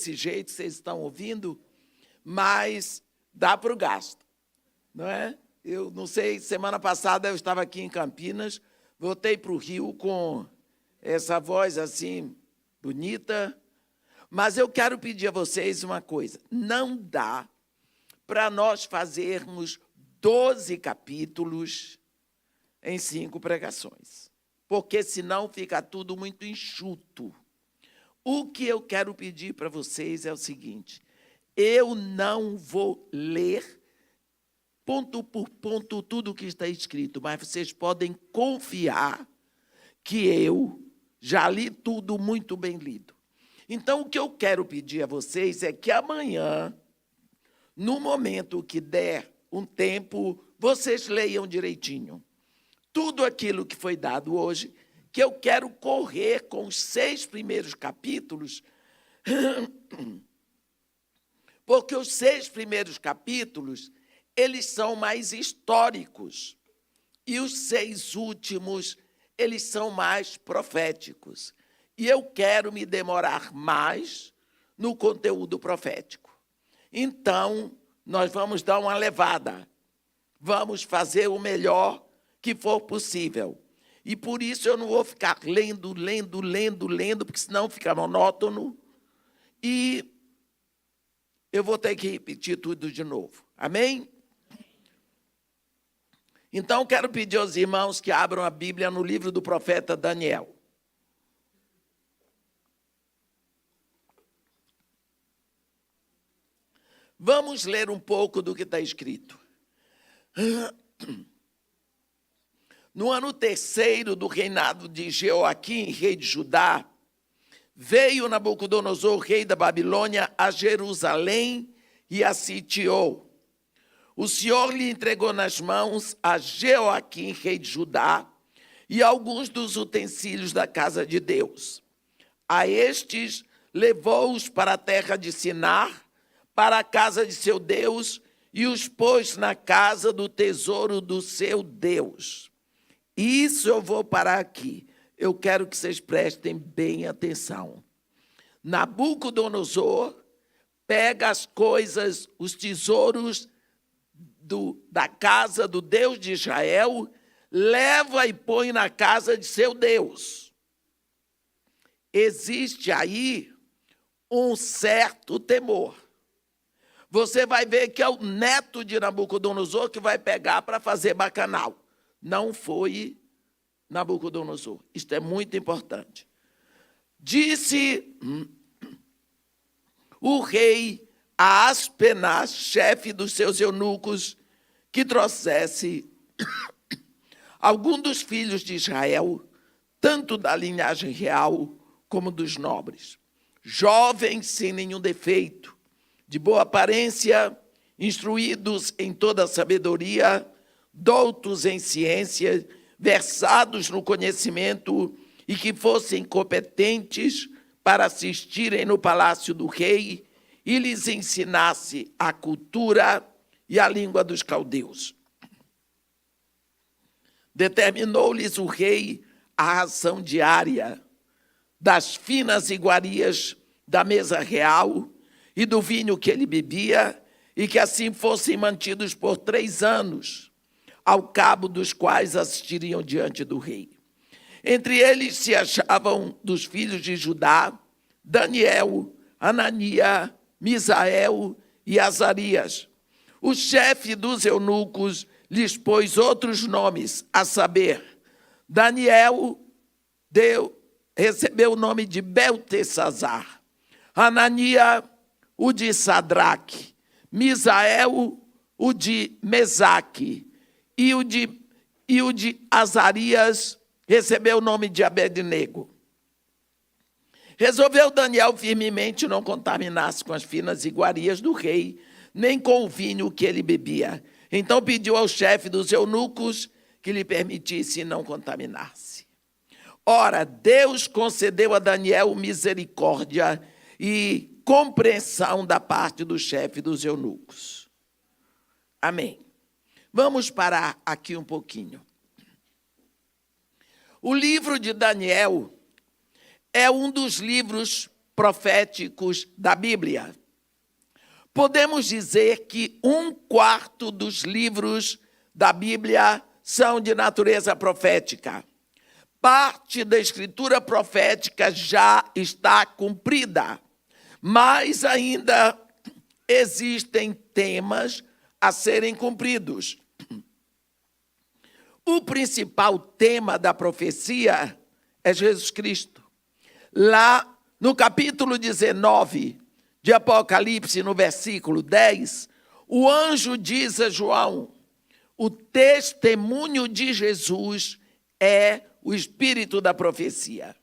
desse jeito, vocês estão ouvindo, mas dá para o gasto, não é? Eu não sei, semana passada eu estava aqui em Campinas, voltei para o Rio com essa voz assim, bonita, mas eu quero pedir a vocês uma coisa, não dá para nós fazermos 12 capítulos em 5 pregações, porque senão fica tudo muito enxuto. O que eu quero pedir para vocês é o seguinte, eu não vou ler ponto por ponto tudo o que está escrito, mas vocês podem confiar que eu já li tudo muito bem lido. Então, o que eu quero pedir a vocês é que amanhã, no momento que der um tempo, vocês leiam direitinho tudo aquilo que foi dado hoje, que eu quero correr com os 6 primeiros capítulos, porque os 6 primeiros capítulos, eles são mais históricos, e os 6 últimos, eles são mais proféticos. E eu quero me demorar mais no conteúdo profético. Então, nós vamos dar uma levada, vamos fazer o melhor que for possível. E por isso eu não vou ficar lendo, porque senão fica monótono. E eu vou ter que repetir tudo de novo. Amém? Então, quero pedir aos irmãos que abram a Bíblia no livro do profeta Daniel. Vamos ler um pouco do que está escrito. No ano 3º do reinado de Jeoaquim, rei de Judá, veio Nabucodonosor, rei da Babilônia, a Jerusalém e a sitiou. O Senhor lhe entregou nas mãos a Jeoaquim, rei de Judá, e alguns dos utensílios da casa de Deus. A estes levou-os para a terra de Sinar, para a casa de seu Deus, e os pôs na casa do tesouro do seu Deus. Isso eu vou parar aqui. Eu quero que vocês prestem bem atenção. Nabucodonosor pega as coisas, os tesouros da casa do Deus de Israel, leva e põe na casa de seu Deus. Existe aí um certo temor. Você vai ver que é o neto de Nabucodonosor que vai pegar para fazer bacanal. Não foi Nabucodonosor. Isto é muito importante. Disse o rei a Aspenaz, chefe dos seus eunucos, que trouxesse algum dos filhos de Israel, tanto da linhagem real como dos nobres, jovens sem nenhum defeito, de boa aparência, instruídos em toda a sabedoria, doutos em ciência, versados no conhecimento e que fossem competentes para assistirem no palácio do rei e lhes ensinasse a cultura e a língua dos caldeus. Determinou-lhes o rei a ração diária das finas iguarias da mesa real e do vinho que ele bebia, e que assim fossem mantidos por 3 anos, ao cabo dos quais assistiriam diante do rei. Entre eles se achavam dos filhos de Judá, Daniel, Anania, Misael e Azarias. O chefe dos eunucos lhes pôs outros nomes, a saber, Daniel recebeu o nome de Beltesazar, Anania, o de Sadraque, Misael, o de Mesaque, e o de Azarias recebeu o nome de Abednego. Resolveu Daniel firmemente não contaminar-se com as finas iguarias do rei, nem com o vinho que ele bebia. Então pediu ao chefe dos eunucos que lhe permitisse não contaminar-se. Ora, Deus concedeu a Daniel misericórdia e compreensão da parte do chefe dos eunucos. Amém. Vamos parar aqui um pouquinho. O livro de Daniel é um dos livros proféticos da Bíblia. Podemos dizer que 1/4 dos livros da Bíblia são de natureza profética. Parte da escritura profética já está cumprida, mas ainda existem temas a serem cumpridos. O principal tema da profecia é Jesus Cristo. Lá no capítulo 19 de Apocalipse, no versículo 10, o anjo diz a João: o testemunho de Jesus é o espírito da profecia.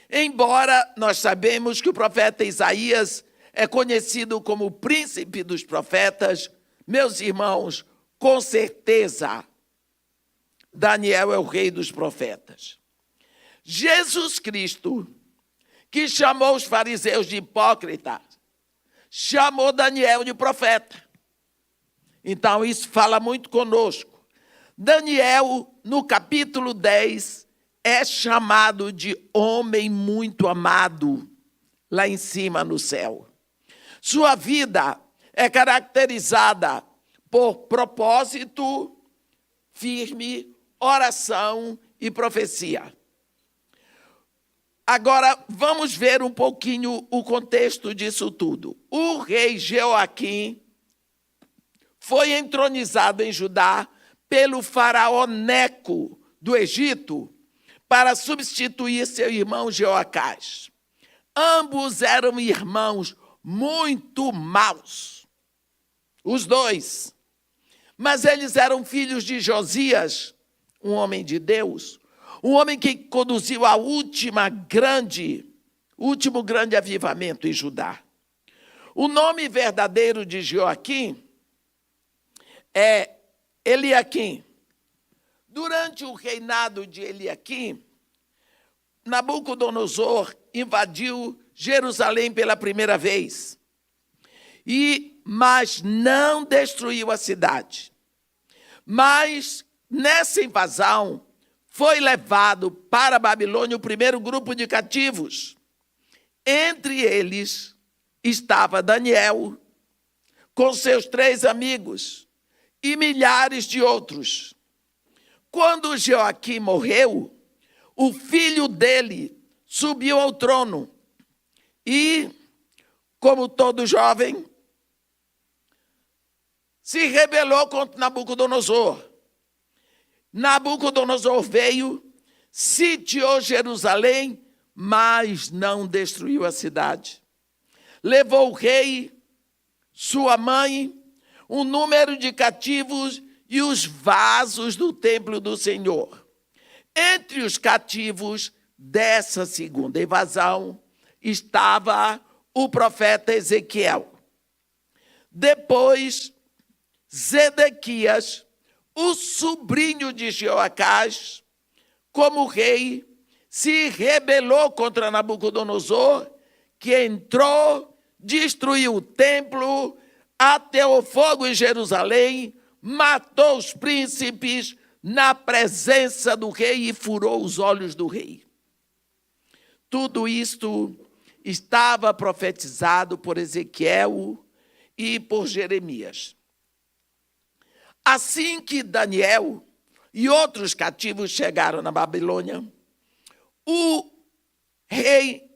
Embora nós sabemos que o profeta Isaías é conhecido como o príncipe dos profetas, meus irmãos, com certeza, Daniel é o rei dos profetas. Jesus Cristo, que chamou os fariseus de hipócritas, chamou Daniel de profeta. Então, isso fala muito conosco. Daniel, no capítulo 10, é chamado de homem muito amado, lá em cima no céu. Sua vida é caracterizada por propósito firme, oração e profecia. Agora, vamos ver um pouquinho o contexto disso tudo. O rei Jeoaquim foi entronizado em Judá pelo faraó Neco do Egito para substituir seu irmão Jeoacás. Ambos eram irmãos muito maus, os dois. Mas eles eram filhos de Josias, um homem de Deus, um homem que conduziu o último grande avivamento em Judá. O nome verdadeiro de Joaquim é Eliaquim. Durante o reinado de Eliaquim, Nabucodonosor invadiu Jerusalém pela primeira vez, mas não destruiu a cidade. Mas nessa invasão foi levado para a Babilônia o primeiro grupo de cativos. Entre eles estava Daniel, com seus 3 amigos, e milhares de outros. Quando Joaquim morreu, o filho dele subiu ao trono e, como todo jovem, se rebelou contra Nabucodonosor. Nabucodonosor veio, sitiou Jerusalém, mas não destruiu a cidade. Levou o rei, sua mãe, um número de cativos e os vasos do templo do Senhor. Entre os cativos dessa segunda invasão estava o profeta Ezequiel. Depois, Zedequias, o sobrinho de Jeoacás, como rei, se rebelou contra Nabucodonosor, que entrou, destruiu o templo, ateou fogo em Jerusalém, matou os príncipes na presença do rei e furou os olhos do rei. Tudo isto estava profetizado por Ezequiel e por Jeremias. Assim que Daniel e outros cativos chegaram na Babilônia, o rei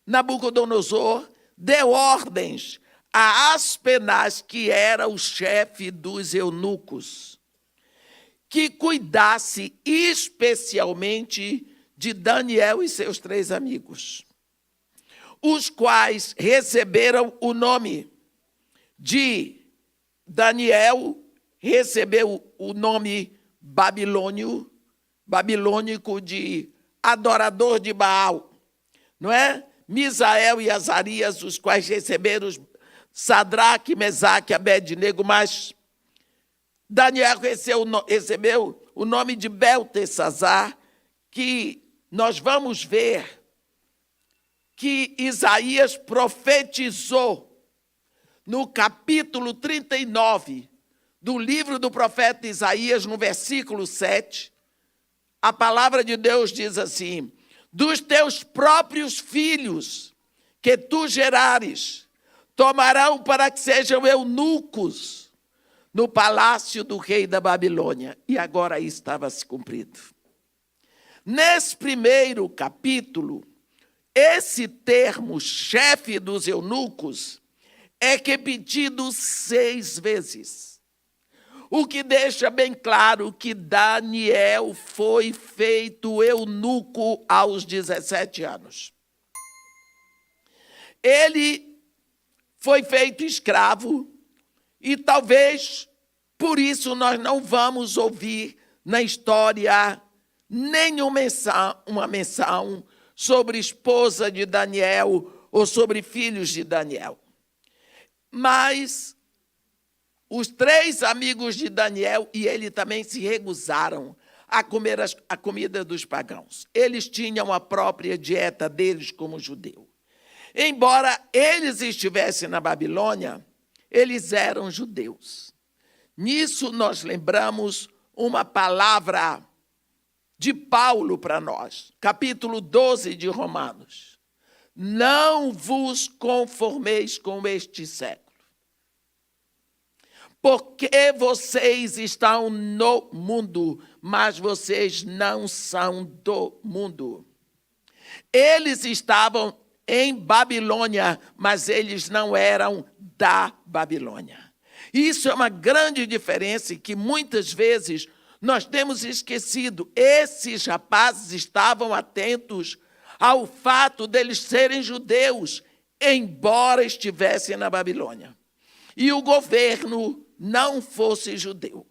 Nabucodonosor deu ordens a Aspenaz, que era o chefe dos eunucos, que cuidasse especialmente de Daniel e seus 3 amigos, os quais receberam o nome de Daniel, recebeu o nome babilônico de adorador de Baal, não é? Misael e Azarias, os quais receberam Sadraque, Mesaque e Abednego, mas Daniel recebeu o nome de Beltesazar, que nós vamos ver que Isaías profetizou no capítulo 39 do livro do profeta Isaías, no versículo 7, a palavra de Deus diz assim: dos teus próprios filhos que tu gerares, tomarão para que sejam eunucos no palácio do rei da Babilônia. E agora estava se cumprido. Nesse primeiro capítulo, esse termo, chefe dos eunucos, é repetido 6 vezes. O que deixa bem claro que Daniel foi feito eunuco aos 17 anos. Ele foi feito escravo e talvez por isso nós não vamos ouvir na história nenhuma menção sobre esposa de Daniel ou sobre filhos de Daniel. Mas os 3 amigos de Daniel e ele também se recusaram a comer a comida dos pagãos. Eles tinham a própria dieta deles como judeu. Embora eles estivessem na Babilônia, eles eram judeus. Nisso nós lembramos uma palavra de Paulo para nós, capítulo 12 de Romanos. Não vos conformeis com este século, porque vocês estão no mundo, mas vocês não são do mundo. Eles estavam em Babilônia, mas eles não eram da Babilônia. Isso é uma grande diferença que muitas vezes nós temos esquecido. Esses rapazes estavam atentos ao fato deles serem judeus, embora estivessem na Babilônia. E o governo não fosse judeu.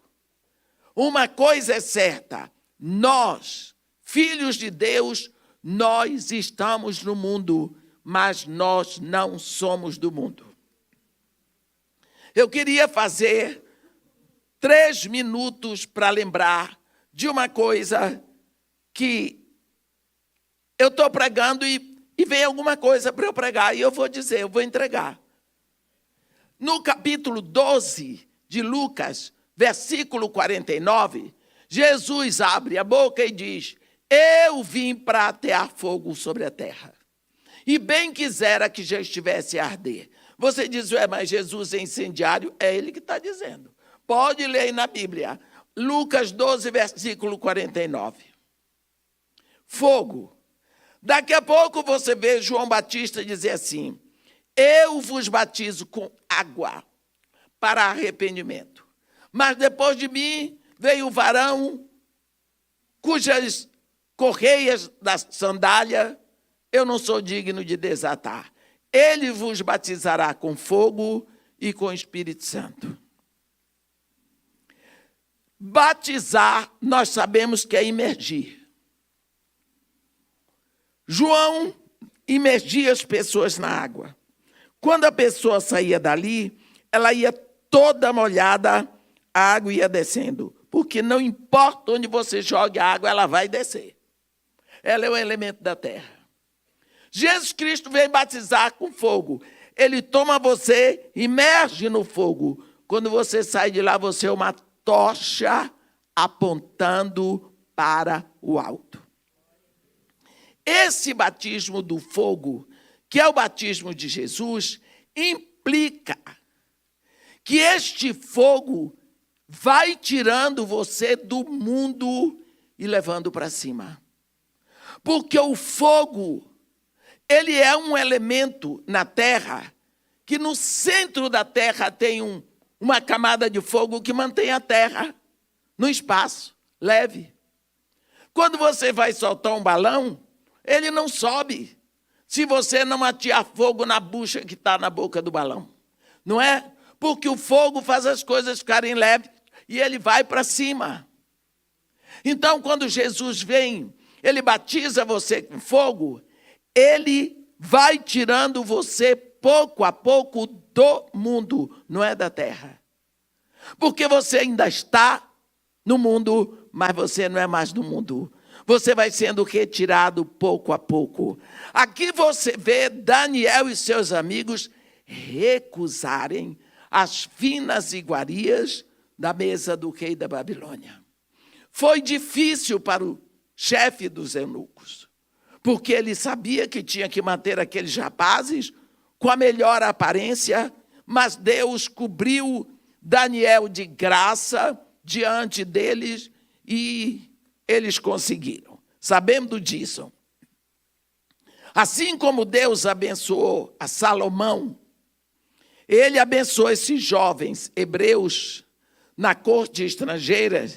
Uma coisa é certa, nós, filhos de Deus, nós estamos no mundo, mas nós não somos do mundo. Eu queria fazer 3 minutos para lembrar de uma coisa que eu estou pregando e vem alguma coisa para eu pregar, e eu vou dizer, eu vou entregar. No capítulo 12 de Lucas, versículo 49, Jesus abre a boca e diz: eu vim para atear fogo sobre a terra. E bem quisera que já estivesse a arder. Você diz, mas Jesus é incendiário? É ele que está dizendo. Pode ler aí na Bíblia. Lucas 12, versículo 49. Fogo. Daqui a pouco você vê João Batista dizer assim: eu vos batizo com água para arrependimento. Mas depois de mim veio o varão cujas correias da sandália eu não sou digno de desatar. Ele vos batizará com fogo e com Espírito Santo. Batizar, nós sabemos que é imergir. João imergia as pessoas na água. Quando a pessoa saía dali, ela ia toda molhada, a água ia descendo. Porque não importa onde você jogue a água, ela vai descer. Ela é um elemento da terra. Jesus Cristo vem batizar com fogo. Ele toma você, imerge no fogo. Quando você sai de lá, você é uma tocha apontando para o alto. Esse batismo do fogo, que é o batismo de Jesus, implica que este fogo vai tirando você do mundo e levando para cima. Porque o fogo, ele é um elemento na terra, que no centro da terra tem uma camada de fogo que mantém a terra no espaço, leve. Quando você vai soltar um balão, ele não sobe, se você não atear fogo na bucha que está na boca do balão. Não é? Porque o fogo faz as coisas ficarem leves e ele vai para cima. Então, quando Jesus vem, ele batiza você com fogo, ele vai tirando você pouco a pouco do mundo, não é da terra. Porque você ainda está no mundo, mas você não é mais do mundo. Você vai sendo retirado pouco a pouco. Aqui você vê Daniel e seus amigos recusarem as finas iguarias da mesa do rei da Babilônia. Foi difícil para o chefe dos eunucos, porque ele sabia que tinha que manter aqueles rapazes com a melhor aparência, mas Deus cobriu Daniel de graça diante deles e eles conseguiram. Sabendo disso, assim como Deus abençoou a Salomão, ele abençoou esses jovens hebreus na corte estrangeira,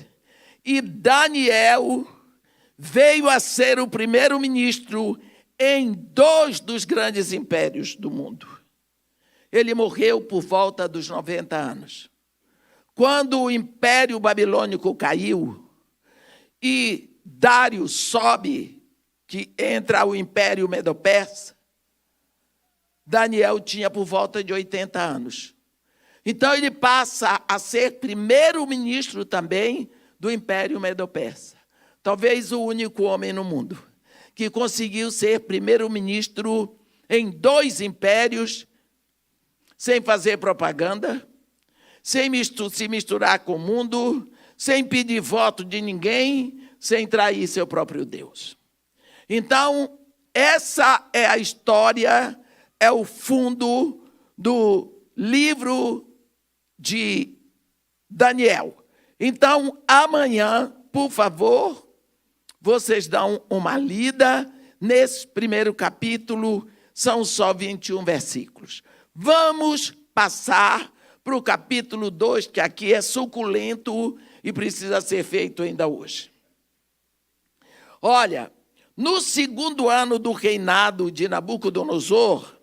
e Daniel veio a ser o primeiro-ministro em 2 dos grandes impérios do mundo. Ele morreu por volta dos 90 anos. Quando o Império Babilônico caiu e Dário sobe, que entra o Império Medo-Persa, Daniel tinha por volta de 80 anos. Então ele passa a ser primeiro-ministro também do Império Medo-Persa. Talvez o único homem no mundo que conseguiu ser primeiro-ministro em 2 impérios, sem fazer propaganda, sem se misturar com o mundo, sem pedir voto de ninguém, sem trair seu próprio Deus. Então, essa é a história, é o fundo do livro de Daniel. Então, amanhã, por favor, vocês dão uma lida nesse primeiro capítulo, são só 21 versículos. Vamos passar para o capítulo 2, que aqui é suculento e precisa ser feito ainda hoje. Olha, no 2º ano do reinado de Nabucodonosor,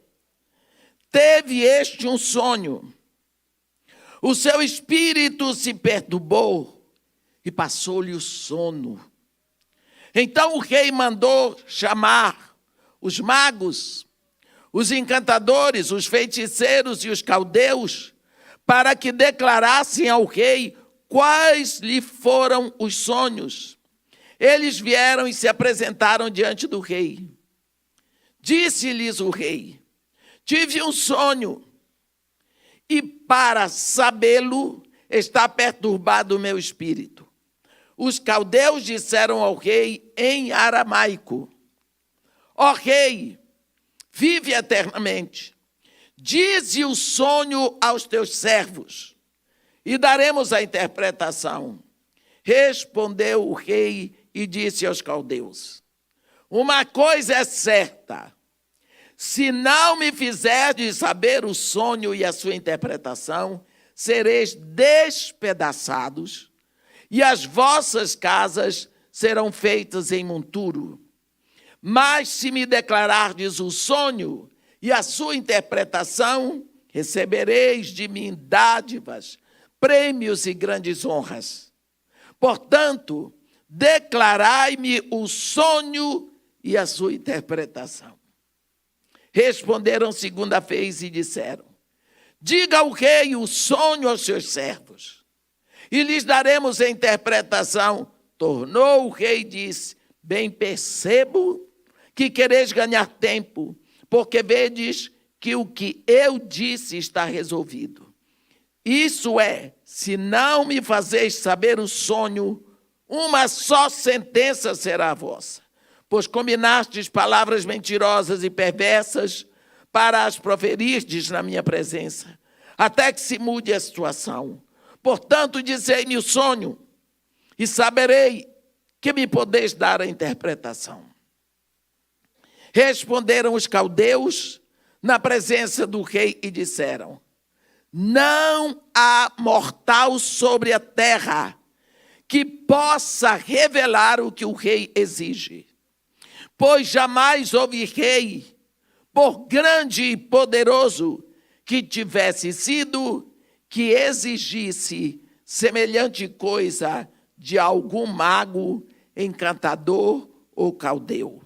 teve este um sonho. O seu espírito se perturbou e passou-lhe o sono. Então o rei mandou chamar os magos, os encantadores, os feiticeiros e os caldeus, para que declarassem ao rei quais lhe foram os sonhos. Eles vieram e se apresentaram diante do rei. Disse-lhes o rei: tive um sonho, e para sabê-lo está perturbado o meu espírito. Os caldeus disseram ao rei em aramaico: ó rei, vive eternamente. Dize o sonho aos teus servos, e daremos a interpretação. Respondeu o rei e disse aos caldeus: uma coisa é certa, se não me fizerdes saber o sonho e a sua interpretação, sereis despedaçados, e as vossas casas serão feitas em monturo. Mas se me declarardes o sonho e a sua interpretação, recebereis de mim dádivas, prêmios e grandes honras. Portanto, declarai-me o sonho e a sua interpretação. Responderam segunda vez e disseram: diga ao rei o sonho aos seus servos, e lhes daremos a interpretação. Tornou o rei e disse: bem percebo que quereis ganhar tempo, porque vedes que o que eu disse está resolvido. Isso é, se não me fazeis saber o sonho, uma só sentença será a vossa, pois combinastes palavras mentirosas e perversas para as proferirdes na minha presença, até que se mude a situação. Portanto, dizei-me o sonho, e saberei que me podeis dar a interpretação. Responderam os caldeus na presença do rei e disseram: não há mortal sobre a terra que possa revelar o que o rei exige, pois jamais houve rei, por grande e poderoso que tivesse sido, que exigisse semelhante coisa de algum mago, encantador ou caldeu.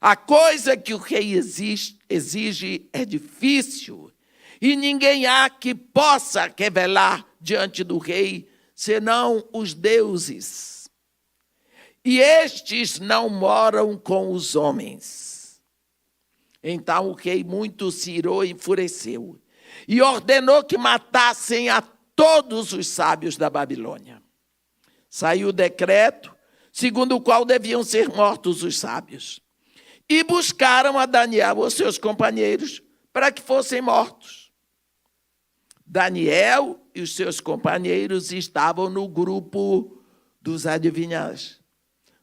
A coisa que o rei exige é difícil, e ninguém há que possa revelar diante do rei, senão os deuses. E estes não moram com os homens. Então o rei muito se irou e enfureceu, e ordenou que matassem a todos os sábios da Babilônia. Saiu o decreto, segundo o qual deviam ser mortos os sábios. e buscaram a Daniel, os seus companheiros, para que fossem mortos. Daniel e os seus companheiros estavam no grupo dos adivinhas,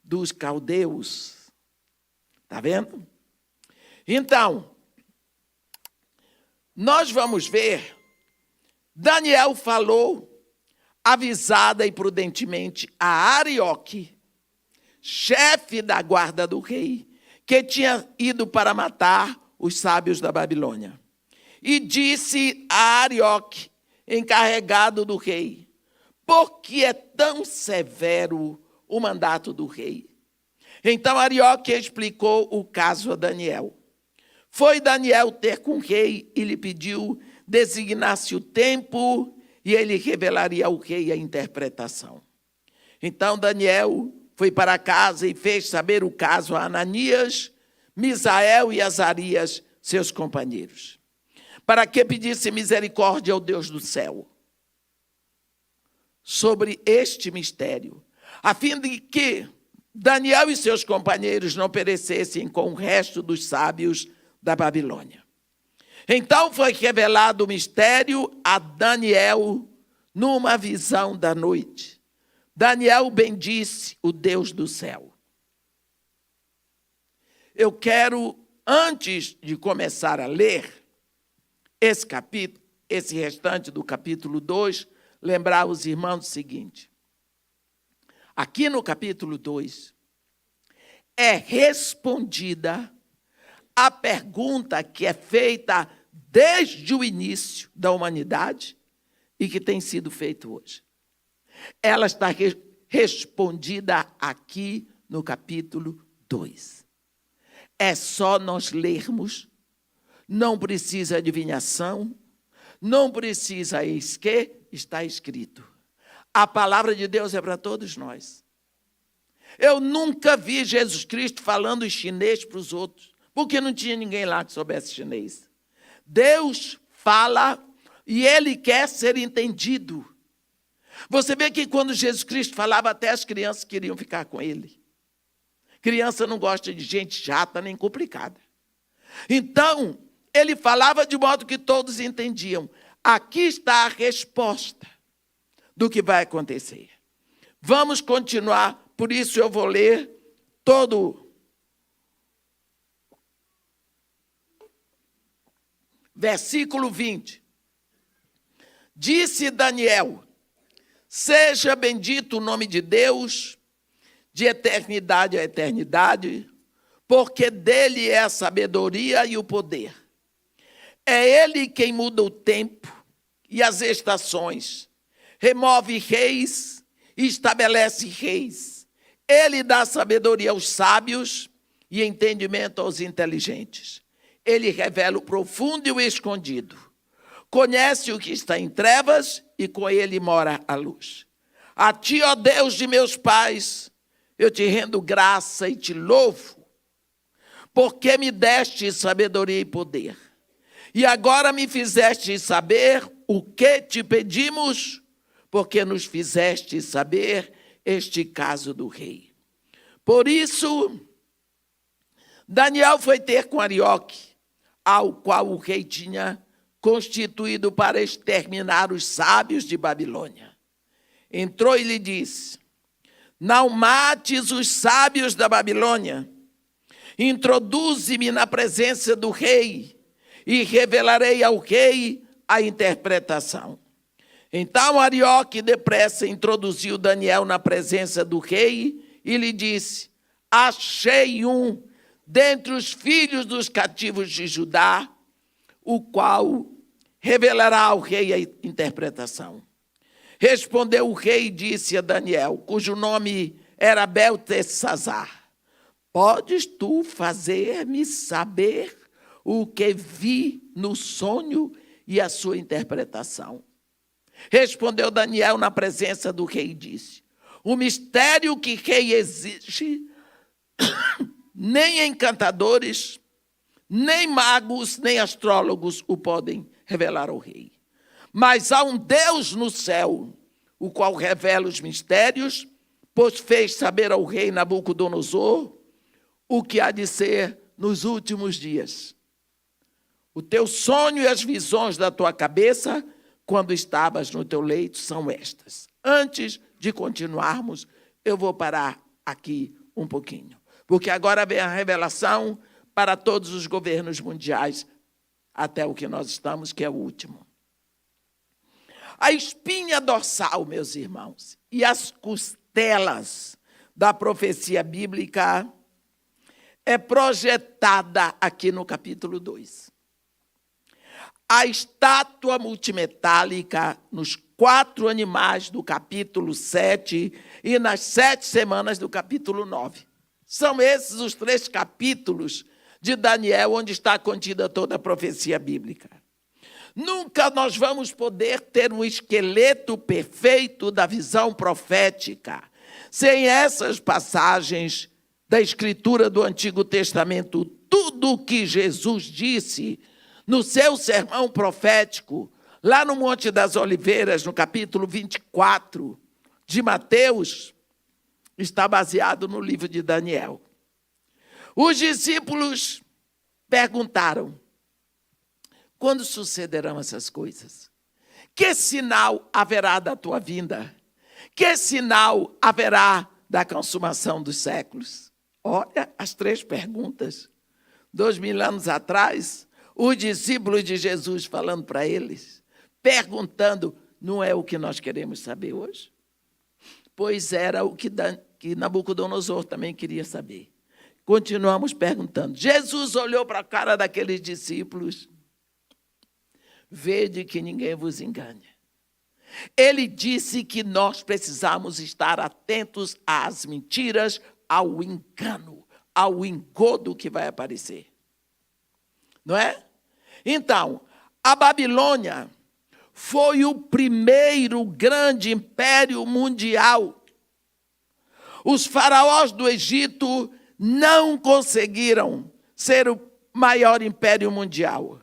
dos caldeus. Está vendo? Então, nós vamos ver, Daniel falou, avisada e prudentemente, a Arioque, chefe da guarda do rei, que tinha ido para matar os sábios da Babilônia. E disse a Arioque, encarregado do rei, por que é tão severo o mandato do rei? Então Arioque explicou o caso a Daniel. Foi Daniel ter com o rei e lhe pediu designasse o tempo e ele revelaria ao rei a interpretação. Então Daniel foi para casa e fez saber o caso a Ananias, Misael e Azarias, seus companheiros, para que pedisse misericórdia ao Deus do céu sobre este mistério, a fim de que Daniel e seus companheiros não perecessem com o resto dos sábios da Babilônia. Então foi revelado o mistério a Daniel numa visão da noite. Daniel bendisse o Deus do céu. Eu quero, antes de começar a ler esse capítulo, esse restante do capítulo 2, lembrar os irmãos o seguinte. Aqui no capítulo 2, é respondida a pergunta que é feita desde o início da humanidade e que tem sido feita hoje. Ela está respondida aqui no capítulo 2. É só nós lermos, não precisa adivinhação, não precisa eis que está escrito. A palavra de Deus é para todos nós. Eu nunca vi Jesus Cristo falando em chinês para os outros, porque não tinha ninguém lá que soubesse chinês. Deus fala e ele quer ser entendido. Você vê que quando Jesus Cristo falava, até as crianças queriam ficar com ele. Criança não gosta de gente chata nem complicada. Então, ele falava de modo que todos entendiam. Aqui está a resposta do que vai acontecer. Vamos continuar, por isso eu vou ler todo versículo 20. Disse Daniel: seja bendito o nome de Deus, de eternidade a eternidade, porque dele é a sabedoria e o poder. É ele quem muda o tempo e as estações, remove reis e estabelece reis. Ele dá sabedoria aos sábios e entendimento aos inteligentes. Ele revela o profundo e o escondido. Conhece o que está em trevas e com ele mora a luz. A ti, ó Deus de meus pais, eu te rendo graça e te louvo, porque me deste sabedoria e poder. E agora me fizeste saber o que te pedimos, porque nos fizeste saber este caso do rei. Por isso, Daniel foi ter com Arioque, ao qual o rei tinha constituído para exterminar os sábios de Babilônia. Entrou e lhe disse: não mates os sábios da Babilônia, introduze-me na presença do rei e revelarei ao rei a interpretação. Então Arioque depressa introduziu Daniel na presença do rei e lhe disse: achei um dentre os filhos dos cativos de Judá, o qual revelará ao rei a interpretação. Respondeu o rei e disse a Daniel, cujo nome era Beltesazar: podes tu fazer-me saber o que vi no sonho e a sua interpretação? Respondeu Daniel na presença do rei e disse: o mistério que rei exige, nem encantadores, nem magos, nem astrólogos o podem revelar ao rei. Mas há um Deus no céu, o qual revela os mistérios, pois fez saber ao rei Nabucodonosor o que há de ser nos últimos dias. O teu sonho e as visões da tua cabeça, quando estavas no teu leito, são estas. Antes de continuarmos, eu vou parar aqui um pouquinho, porque agora vem a revelação para todos os governos mundiais, até o que nós estamos, que é o último. A espinha dorsal, meus irmãos, e as costelas da profecia bíblica é projetada aqui no capítulo 2. A estátua multimetálica nos 4 animais do capítulo 7 e nas 7 semanas do capítulo 9. São esses os 3 capítulos de Daniel, onde está contida toda a profecia bíblica. Nunca nós vamos poder ter um esqueleto perfeito da visão profética sem essas passagens da Escritura do Antigo Testamento. Tudo o que Jesus disse no seu sermão profético, lá no Monte das Oliveiras, no capítulo 24 de Mateus, está baseado no livro de Daniel. Os discípulos perguntaram: quando sucederão essas coisas? Que sinal haverá da tua vinda? Que sinal haverá da consumação dos séculos? Olha as 3 perguntas. 2000 anos atrás, os discípulos de Jesus falando para eles, perguntando, não é o que nós queremos saber hoje? Pois era o que Nabucodonosor também queria saber. Continuamos perguntando. Jesus olhou para a cara daqueles discípulos. Vede que ninguém vos engane. Ele disse que nós precisamos estar atentos às mentiras, ao engano, ao engodo que vai aparecer. Não é? Então, a Babilônia foi o primeiro grande império mundial. Os faraós do Egito não conseguiram ser o maior império mundial.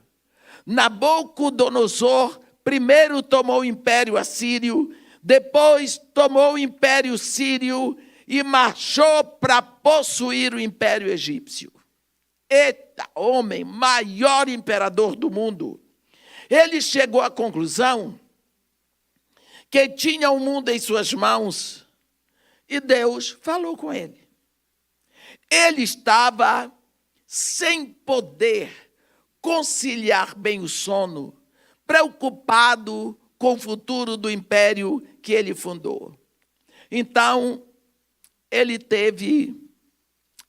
Nabucodonosor primeiro tomou o império assírio, depois tomou o império sírio e marchou para possuir o império egípcio. Eita, homem, maior imperador do mundo. Ele chegou à conclusão que tinha o mundo em suas mãos e Deus falou com ele. Ele estava sem poder conciliar bem o sono, preocupado com o futuro do império que ele fundou. Então, ele teve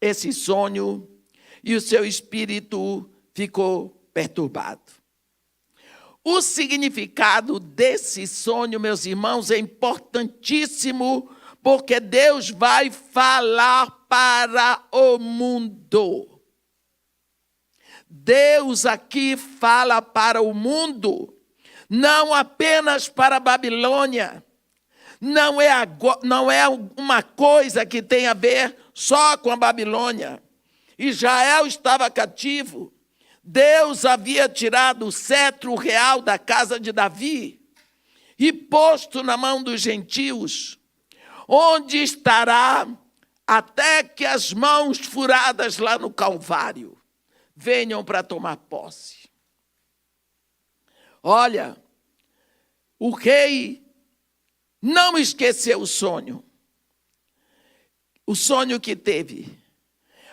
esse sonho e o seu espírito ficou perturbado. O significado desse sonho, meus irmãos, é importantíssimo, porque Deus vai falar para o mundo. Deus aqui fala para o mundo, não apenas para a Babilônia. Não é uma coisa que tem a ver só com a Babilônia. Israel estava cativo. Deus havia tirado o cetro real da casa de Davi e posto na mão dos gentios, onde estará até que as mãos furadas lá no Calvário venham para tomar posse. Olha, o rei não esqueceu o sonho que teve,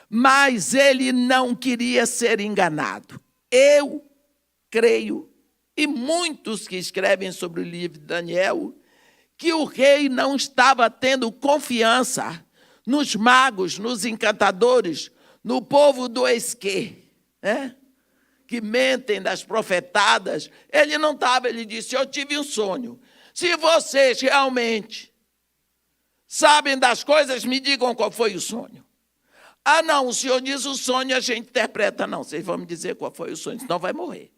mas ele não queria ser enganado. Eu creio, e muitos que escrevem sobre o livro de Daniel, que o rei não estava tendo confiança nos magos, nos encantadores, no povo do esquê, que mentem das profetadas. Ele não estava, ele disse: eu tive um sonho. Se vocês realmente sabem das coisas, me digam qual foi o sonho. Ah, não, o senhor diz o sonho, a gente interpreta. Não, vocês vão me dizer qual foi o sonho, senão vai morrer.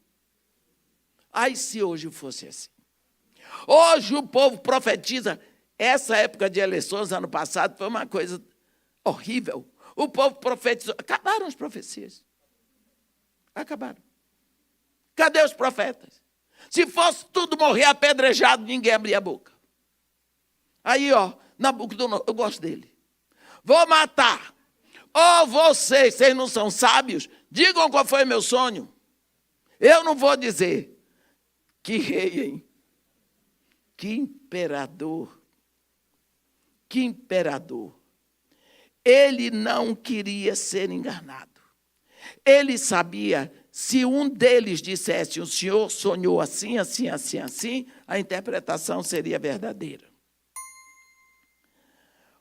Ai, se hoje fosse assim. Hoje o povo profetiza. Essa época de eleições, ano passado, foi uma coisa horrível. O povo profetizou. Acabaram as profecias. Acabaram. Cadê os profetas? Se fosse tudo morrer apedrejado, ninguém abria a boca. Aí, Nabucodonosor, eu gosto dele. Vou matar. Oh, vocês não são sábios? Digam qual foi meu sonho. Eu não vou dizer. Que rei, hein? Que imperador. Que imperador. Ele não queria ser enganado. Ele sabia, se um deles dissesse, o senhor sonhou assim, assim, assim, assim, a interpretação seria verdadeira.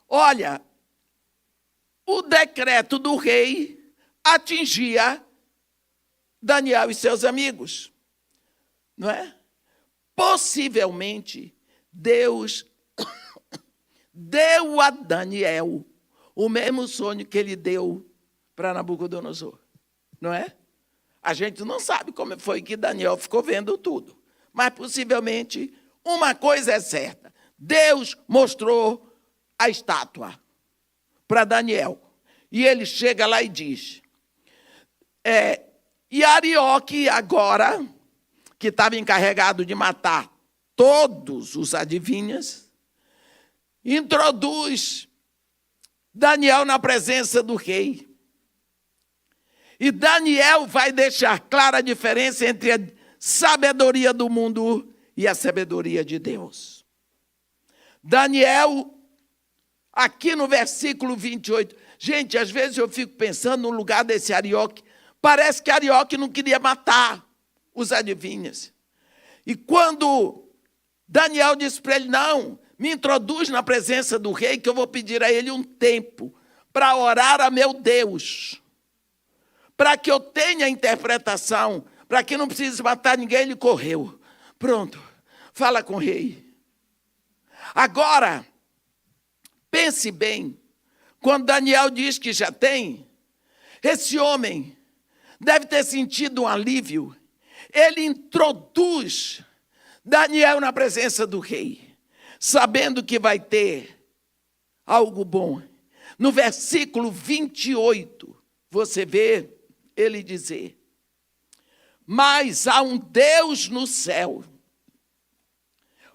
Olha, o decreto do rei atingia Daniel e seus amigos, não é? Possivelmente, Deus deu a Daniel o mesmo sonho que ele deu para Nabucodonosor, não é? A gente não sabe como foi que Daniel ficou vendo tudo, mas possivelmente uma coisa é certa: Deus mostrou a estátua para Daniel, e ele chega lá e diz, e Arioque agora, que estava encarregado de matar todos os adivinhas, introduz Daniel na presença do rei. E Daniel vai deixar clara a diferença entre a sabedoria do mundo e a sabedoria de Deus. Daniel, aqui no versículo 28, gente, às vezes eu fico pensando no lugar desse Arioque, parece que Arioque não queria matar os adivinhas. E quando Daniel disse para ele, não, me introduz na presença do rei, que eu vou pedir a ele um tempo para orar a meu Deus, para que eu tenha interpretação, para que não precise matar ninguém. Ele correu. Pronto, fala com o rei. Agora, pense bem, quando Daniel diz que já tem, esse homem deve ter sentido um alívio. Ele introduz Daniel na presença do rei, sabendo que vai ter algo bom. No versículo 28, você vê ele dizer, mas há um Deus no céu.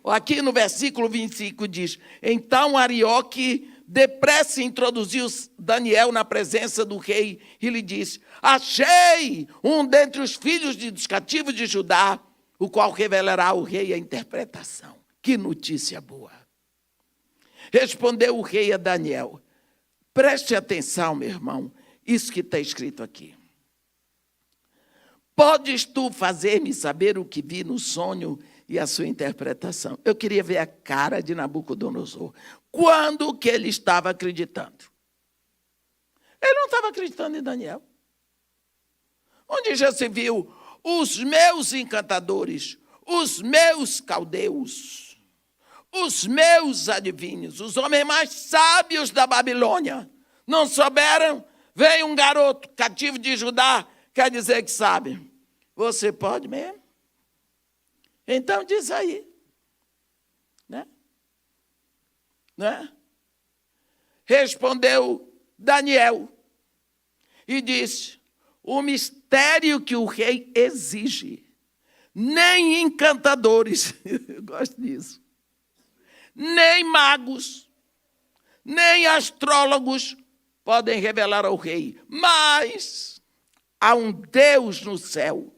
Aqui no versículo 25 diz, então Arioque depressa introduziu Daniel na presença do rei e lhe disse, achei um dentre os filhos dos cativos de Judá, o qual revelará ao rei a interpretação. Que notícia boa! Respondeu o rei a Daniel, preste atenção, meu irmão, isso que está escrito aqui. Podes tu fazer-me saber o que vi no sonho e a sua interpretação? Eu queria ver a cara de Nabucodonosor. Quando que ele estava acreditando? Ele não estava acreditando em Daniel. Onde já se viu os meus encantadores, os meus caldeus, os meus adivinhos, os homens mais sábios da Babilônia, não souberam? Vem um garoto cativo de Judá, quer dizer que sabe. Você pode mesmo? Então diz aí. Né? Respondeu Daniel e disse, o mistério que o rei exige, nem encantadores, eu gosto disso, nem magos, nem astrólogos podem revelar ao rei, mas há um Deus no céu,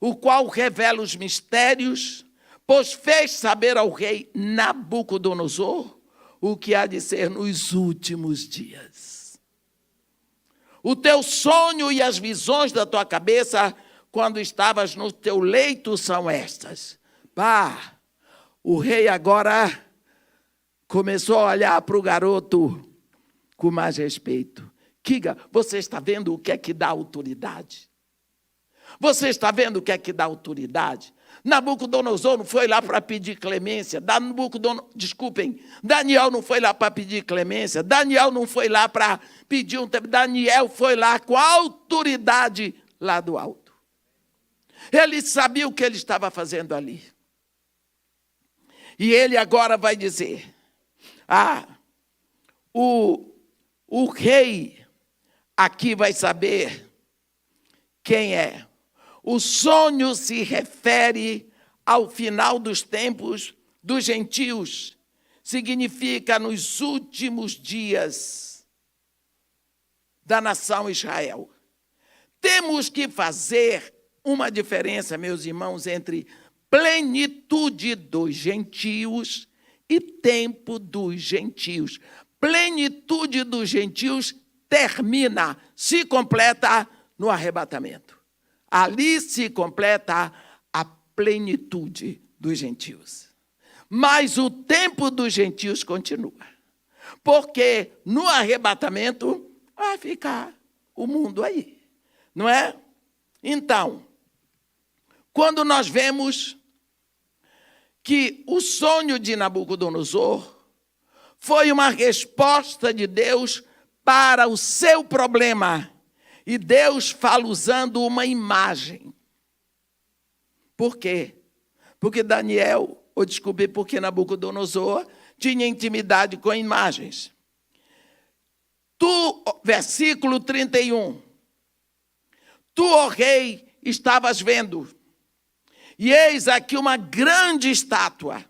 o qual revela os mistérios, pois fez saber ao rei Nabucodonosor o que há de ser nos últimos dias. O teu sonho e as visões da tua cabeça, quando estavas no teu leito, são estas. Pá, o rei agora começou a olhar para o garoto com mais respeito. Kiga, você está vendo o que é que dá autoridade? Você está vendo o que é que dá autoridade? Nabucodonosor não foi lá para pedir clemência. Daniel não foi lá para pedir clemência. Daniel não foi lá para pedir um tempo. Daniel foi lá com a autoridade lá do alto. Ele sabia o que ele estava fazendo ali. E ele agora vai dizer, o rei aqui vai saber quem é. O sonho se refere ao final dos tempos dos gentios. Significa nos últimos dias da nação Israel. Temos que fazer uma diferença, meus irmãos, entre plenitude dos gentios e tempo dos gentios. Plenitude dos gentios termina, se completa no arrebatamento. Ali se completa a plenitude dos gentios. Mas o tempo dos gentios continua. Porque no arrebatamento vai ficar o mundo aí, não é? Então, quando nós vemos que o sonho de Nabucodonosor foi uma resposta de Deus para o seu problema, e Deus fala usando uma imagem. Por quê? Porque porque Nabucodonosor tinha intimidade com imagens. Versículo 31. Tu, ó rei, estavas vendo, e eis aqui uma grande estátua,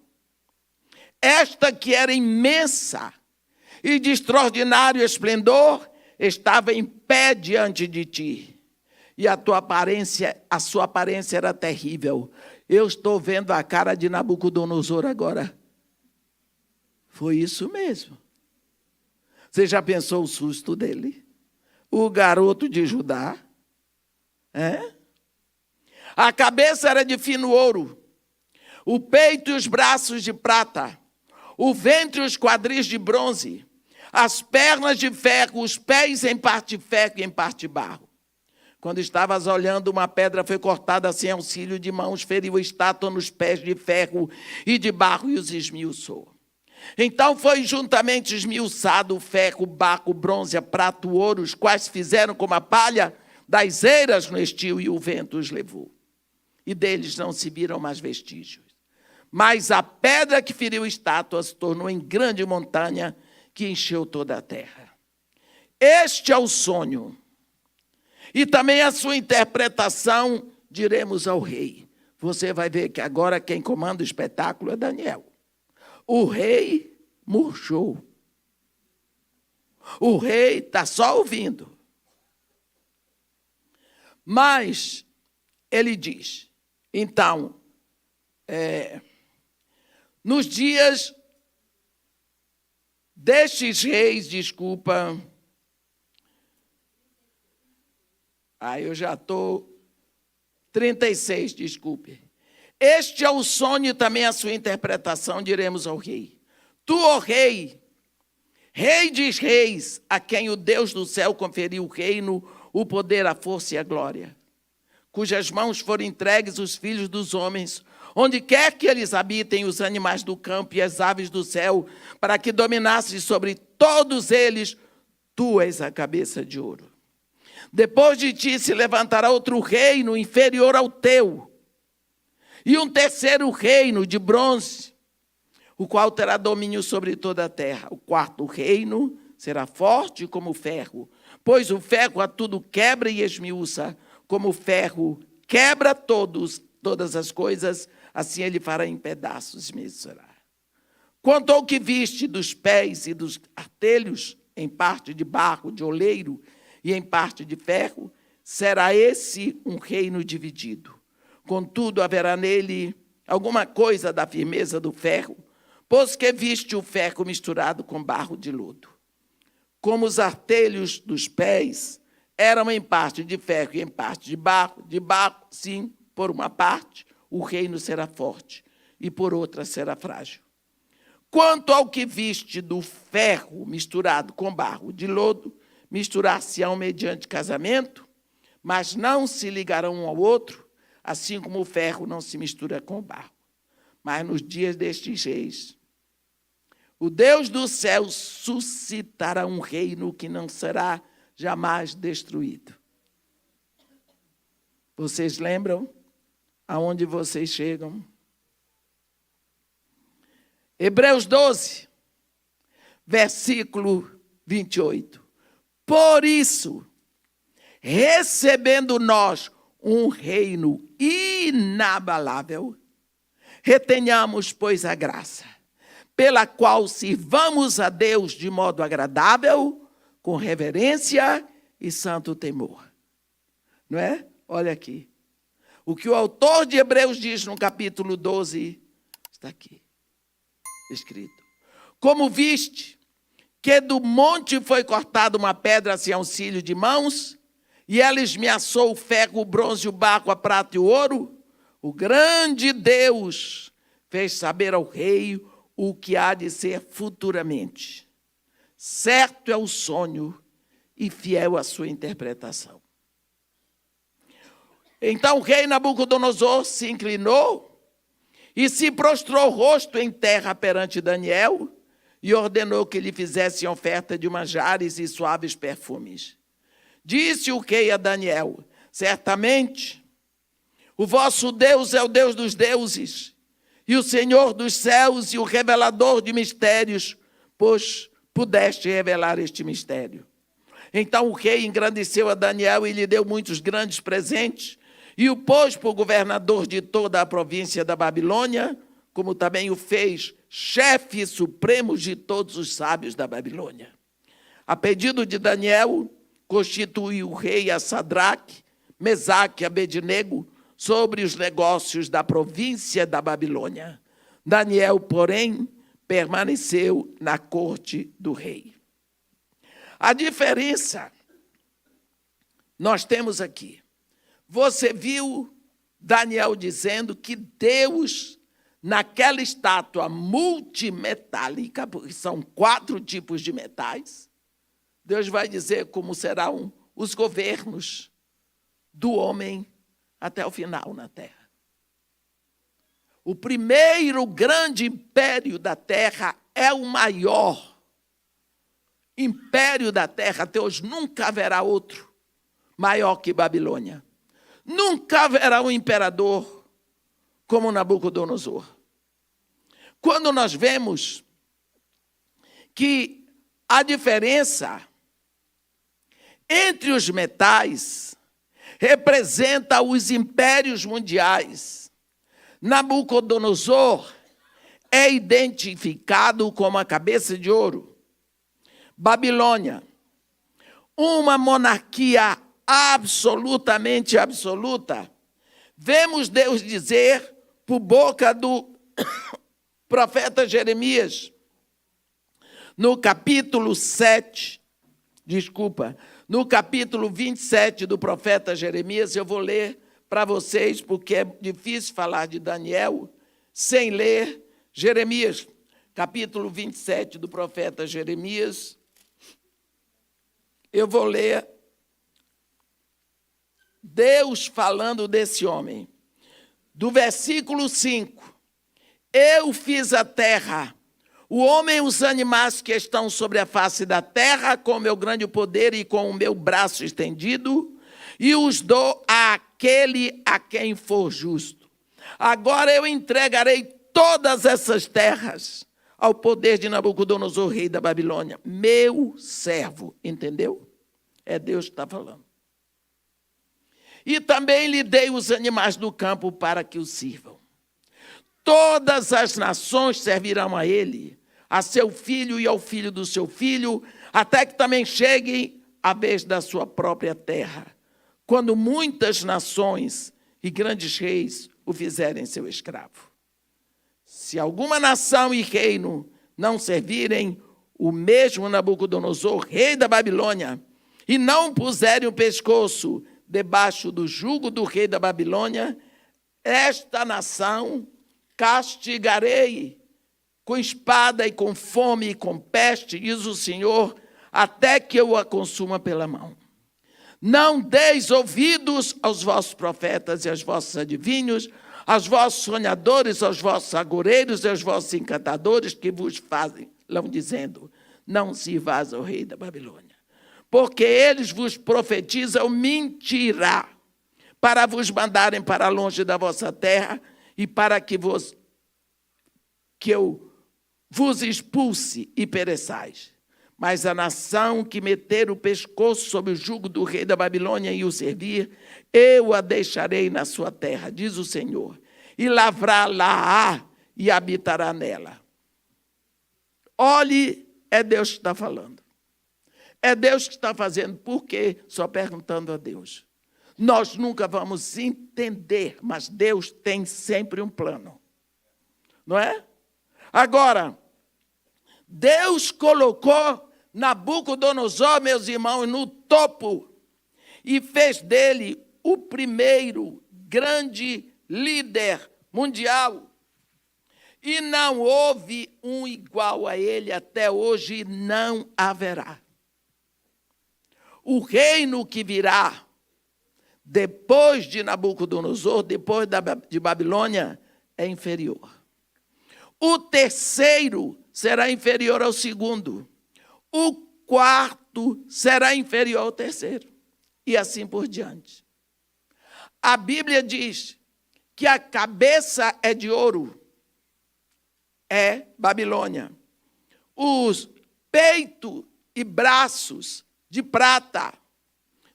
esta que era imensa e de extraordinário esplendor, estava em pé diante de ti, e a sua aparência era terrível. Eu estou vendo a cara de Nabucodonosor agora. Foi isso mesmo. Você já pensou o susto dele? O garoto de Judá. A cabeça era de fino ouro, o peito e os braços de prata, o ventre e os quadris de bronze, as pernas de ferro, os pés em parte de ferro e em parte de barro. Quando estavas olhando, uma pedra foi cortada sem auxílio de mãos, feriu a estátua nos pés de ferro e de barro e os esmiuçou. Então foi juntamente esmiuçado o ferro, o barro, o bronze, a prata, o ouro, os quais fizeram como a palha das eiras no estio, e o vento os levou. E deles não se viram mais vestígios. Mas a pedra que feriu a estátua se tornou em grande montanha que encheu toda a terra. Este é o sonho. E também a sua interpretação diremos ao rei. Você vai ver que agora quem comanda o espetáculo é Daniel. O rei murchou. O rei está só ouvindo. Mas ele diz, então, nos dias destes reis, eu já estou 36, desculpe. Este é o sonho e também a sua interpretação, diremos ao rei. Tu, ó rei, rei dos reis, a quem o Deus do céu conferiu o reino, o poder, a força e a glória, cujas mãos foram entregues os filhos dos homens, onde quer que eles habitem, os animais do campo e as aves do céu, para que dominasses sobre todos eles, tu és a cabeça de ouro. Depois de ti se levantará outro reino inferior ao teu, e um terceiro reino de bronze, o qual terá domínio sobre toda a terra. O quarto reino será forte como o ferro, pois o ferro a tudo quebra e esmiuça, como o ferro quebra todas as coisas, assim ele fará em pedaços e esmiuçará. Quanto ao que viste dos pés e dos artelhos, em parte de barro, de oleiro, e em parte de ferro, será esse um reino dividido. Contudo, haverá nele alguma coisa da firmeza do ferro, pois que viste o ferro misturado com barro de lodo. Como os artelhos dos pés eram em parte de ferro e em parte de barro, sim, por uma parte, o reino será forte, e por outra será frágil. Quanto ao que viste do ferro misturado com barro de lodo, misturar-se-ão mediante casamento, mas não se ligarão um ao outro, assim como o ferro não se mistura com o barro. Mas nos dias destes reis, o Deus do céu suscitará um reino que não será jamais destruído. Vocês lembram aonde vocês chegam? Hebreus 12, versículo 28. Por isso, recebendo nós um reino inabalável, retenhamos, pois, a graça, pela qual sirvamos a Deus de modo agradável, com reverência e santo temor. Não é? Olha aqui. O que o autor de Hebreus diz no capítulo 12, está aqui, escrito. Como viste que do monte foi cortada uma pedra sem auxílio de mãos, e ela esmiaçou o ferro, o bronze, o barro, a prata e o ouro, o grande Deus fez saber ao rei o que há de ser futuramente. Certo é o sonho e fiel a sua interpretação. Então o rei Nabucodonosor se inclinou e se prostrou o rosto em terra perante Daniel e ordenou que lhe fizessem oferta de manjares e suaves perfumes. Disse o rei a Daniel: certamente o vosso Deus é o Deus dos deuses e o Senhor dos céus e o revelador de mistérios, pois pudeste revelar este mistério. Então o rei engrandeceu a Daniel e lhe deu muitos grandes presentes, e o pôs por governador de toda a província da Babilônia, como também o fez chefe supremo de todos os sábios da Babilônia. A pedido de Daniel, constituiu o rei a Sadraque, Mesaque e Abednego sobre os negócios da província da Babilônia. Daniel, porém, permaneceu na corte do rei. A diferença nós temos aqui. Você viu Daniel dizendo que Deus, naquela estátua multimetálica, porque são 4 tipos de metais, Deus vai dizer como serão os governos do homem até o final na terra. O primeiro grande império da terra é o maior império da terra. Até hoje nunca haverá outro maior que Babilônia. Nunca haverá um imperador como Nabucodonosor. Quando nós vemos que a diferença entre os metais representa os impérios mundiais, Nabucodonosor é identificado como a cabeça de ouro. Babilônia, uma monarquia absolutamente absoluta. Vemos Deus dizer por boca do profeta Jeremias, no capítulo 27 do profeta Jeremias, eu vou ler para vocês, porque é difícil falar de Daniel sem ler Jeremias, capítulo 27 do profeta Jeremias. Eu vou ler Deus falando desse homem. Do versículo 5. Eu fiz a terra, o homem e os animais que estão sobre a face da terra, com o meu grande poder e com o meu braço estendido, e os dou àquele a quem for justo. Agora eu entregarei todas essas terras ao poder de Nabucodonosor, rei da Babilônia, meu servo. Entendeu? É Deus que está falando. E também lhe dei os animais do campo para que o sirvam. Todas as nações servirão a ele, a seu filho e ao filho do seu filho, até que também chegue a vez da sua própria terra, quando muitas nações e grandes reis o fizerem seu escravo. Se alguma nação e reino não servirem o mesmo Nabucodonosor, rei da Babilônia, e não puserem o pescoço debaixo do jugo do rei da Babilônia, esta nação castigarei com espada e com fome e com peste, diz o Senhor, até que eu a consuma pela mão. Não deis ouvidos aos vossos profetas e aos vossos adivinhos, aos vossos sonhadores, aos vossos agoreiros e aos vossos encantadores que vos fazem, dizendo, não sirvais ao rei da Babilônia. Porque eles vos profetizam mentira, para vos mandarem para longe da vossa terra e para que eu vos expulse e pereçais. Mas a nação que meter o pescoço sob o jugo do rei da Babilônia e o servir, eu a deixarei na sua terra, diz o Senhor, e lavrá-la-á e habitará nela. Olhe, é Deus que está falando. É Deus que está fazendo. Por quê? Só perguntando a Deus. Nós nunca vamos entender, mas Deus tem sempre um plano. Não é? Agora, Deus colocou Nabucodonosor, meus irmãos, no topo e fez dele o primeiro grande líder mundial. E não houve um igual a ele até hoje, e não haverá. O reino que virá depois de Nabucodonosor, depois de Babilônia, é inferior. O terceiro será inferior ao segundo. O quarto será inferior ao terceiro. E assim por diante. A Bíblia diz que a cabeça é de ouro, é Babilônia. Os peitos e braços de prata,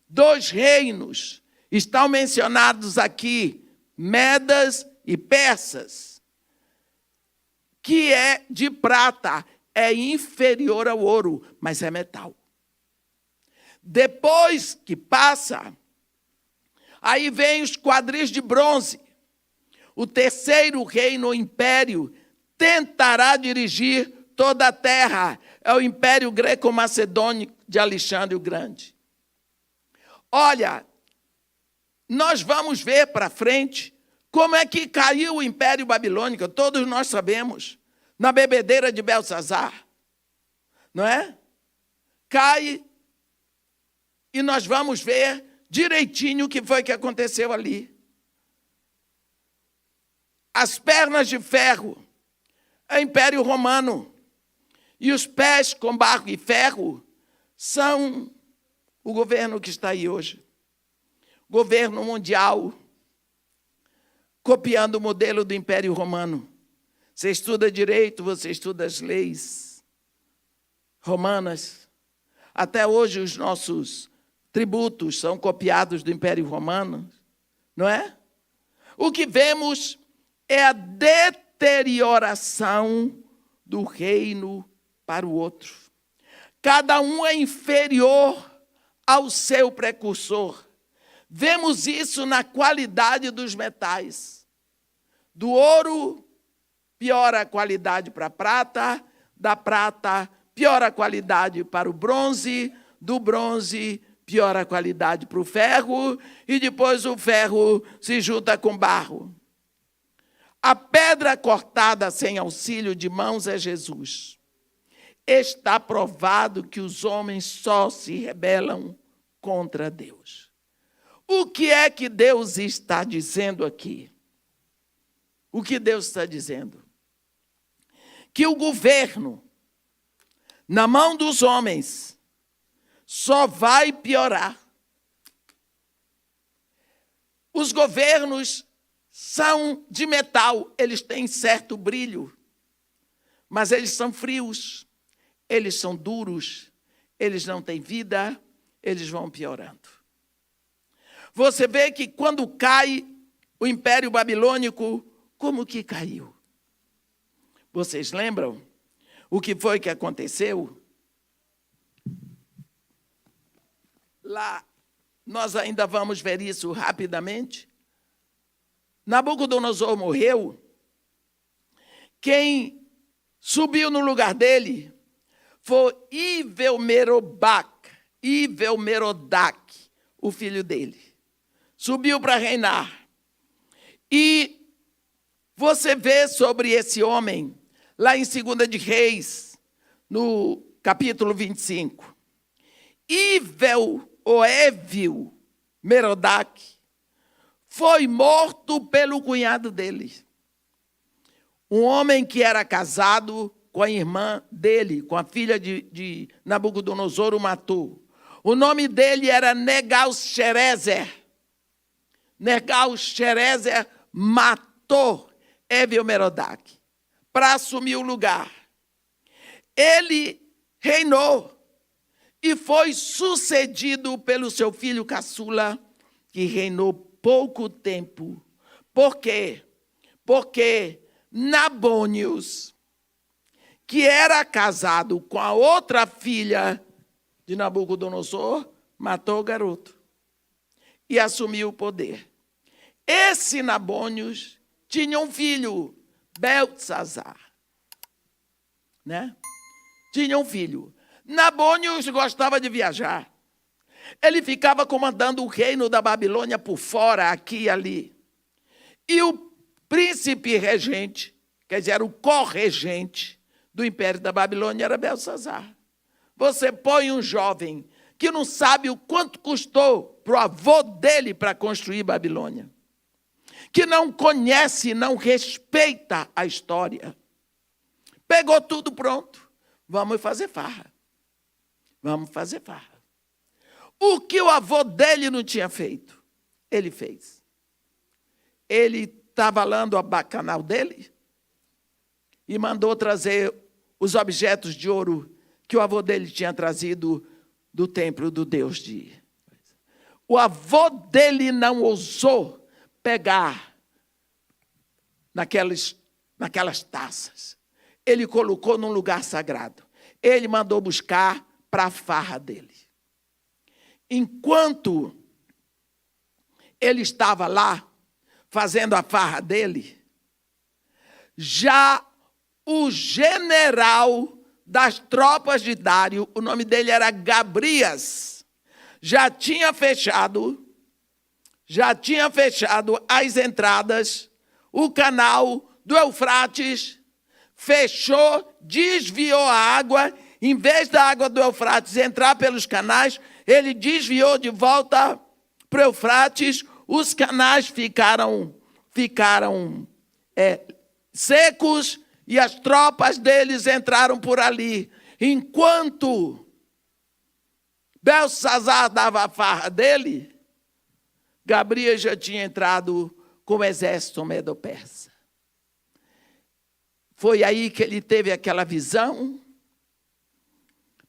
2 reinos, estão mencionados aqui, Medas e Persas, que é de prata, é inferior ao ouro, mas é metal. Depois que passa, aí vem os quadris de bronze. O terceiro reino, o império, tentará dirigir toda a terra. É o Império Greco-Macedônico de Alexandre o Grande. Olha, nós vamos ver para frente como é que caiu o Império Babilônico. Todos nós sabemos, na bebedeira de Belsazar. Não é? Cai e nós vamos ver direitinho o que foi que aconteceu ali. As pernas de ferro é Império Romano. E os pés com barro e ferro são o governo que está aí hoje. Governo mundial, copiando o modelo do Império Romano. Você estuda direito, você estuda as leis romanas. Até hoje os nossos tributos são copiados do Império Romano, não é? O que vemos é a deterioração do reino para o outro. Cada um é inferior ao seu precursor. Vemos isso na qualidade dos metais. Do ouro, piora a qualidade para a prata, da prata, piora a qualidade para o bronze, do bronze, piora a qualidade para o ferro, e depois o ferro se junta com barro. A pedra cortada sem auxílio de mãos é Jesus. Está provado que os homens só se rebelam contra Deus. O que é que Deus está dizendo aqui? O que Deus está dizendo? Que o governo, na mão dos homens, só vai piorar. Os governos são de metal, eles têm certo brilho, mas eles são frios, eles são duros, eles não têm vida, eles vão piorando. Você vê que quando cai o Império Babilônico, como que caiu? Vocês lembram o que foi que aconteceu? Lá, nós ainda vamos ver isso rapidamente. Nabucodonosor morreu. Quem subiu no lugar dele foi Ivel-Merodach, o filho dele. Subiu para reinar. E você vê sobre esse homem, lá em 2 de Reis, no capítulo 25. Ivel-Merodach foi morto pelo cunhado dele. Um homem que era casado com a irmã dele, com a filha de Nabucodonosor, o matou. O nome dele era Negal-Sherezer. Negal-Sherezer matou Ivel-Merodach para assumir o lugar. Ele reinou e foi sucedido pelo seu filho caçula, que reinou pouco tempo. Por quê? Porque Nabônios, que era casado com a outra filha de Nabucodonosor, matou o garoto e assumiu o poder. Esse Nabônios tinha um filho, Beltesazar, né? Tinha um filho. Nabônios gostava de viajar. Ele ficava comandando o reino da Babilônia por fora, aqui e ali. E o príncipe regente, quer dizer, o corregente do império da Babilônia era Beltesazar. Você põe um jovem que não sabe o quanto custou para o avô dele para construir Babilônia, que não conhece, não respeita a história. Pegou tudo pronto. Vamos fazer farra. Vamos fazer farra. O que o avô dele não tinha feito, ele fez. Ele estava lando o bacanal dele e mandou trazer os objetos de ouro que o avô dele tinha trazido do templo do Deus de... O avô dele não ousou pegar naquelas taças. Ele colocou num lugar sagrado. Ele mandou buscar para a farra dele. Enquanto ele estava lá, fazendo a farra dele, já o general das tropas de Dário, o nome dele era Gabrias, já tinha fechado as entradas, o canal do Eufrates, fechou, desviou a água, em vez da água do Eufrates entrar pelos canais, ele desviou de volta para o Eufrates, os canais ficaram secos e as tropas deles entraram por ali. Enquanto Beltesazar dava a farra dele, Gabriel já tinha entrado com o exército medo-persa. Foi aí que ele teve aquela visão.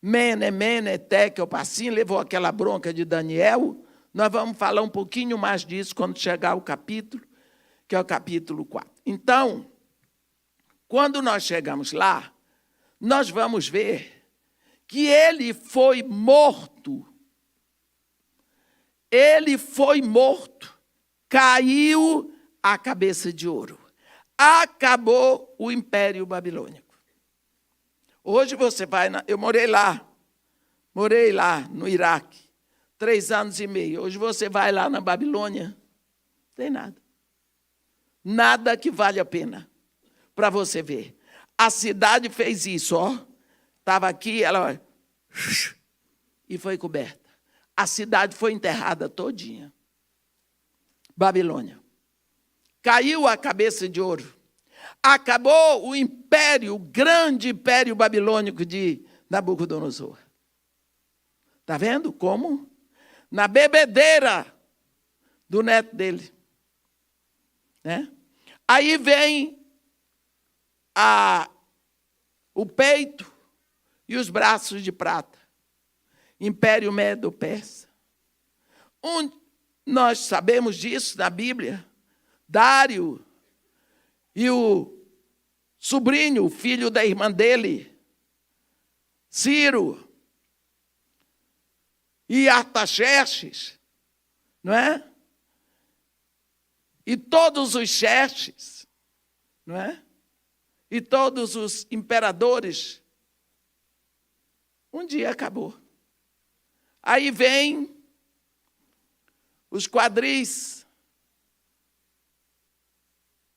Mene, tekel, passim, levou aquela bronca de Daniel. Nós vamos falar um pouquinho mais disso quando chegar o capítulo, que é o capítulo 4. Então, quando nós chegamos lá, nós vamos ver que ele foi morto. Ele foi morto. Caiu a cabeça de ouro. Acabou o Império Babilônico. Hoje você vai... Eu morei lá no Iraque, 3 anos e meio. Hoje você vai lá na Babilônia, não tem nada. Nada que vale a pena para você ver. A cidade fez isso, ó. Estava aqui, ela... E foi coberta. A cidade foi enterrada todinha. Babilônia. Caiu a cabeça de ouro. Acabou o império, o grande império babilônico de Nabucodonosor. Está vendo como? Na bebedeira do neto dele. Né? Aí vem o peito e os braços de prata. Império Medo-Persa. Nós sabemos disso na Bíblia. Dário e o sobrinho, o filho da irmã dele, Ciro, e Artaxerxes, não é? E todos os Xerxes, não é? E todos os imperadores, um dia acabou. Aí vem os quadris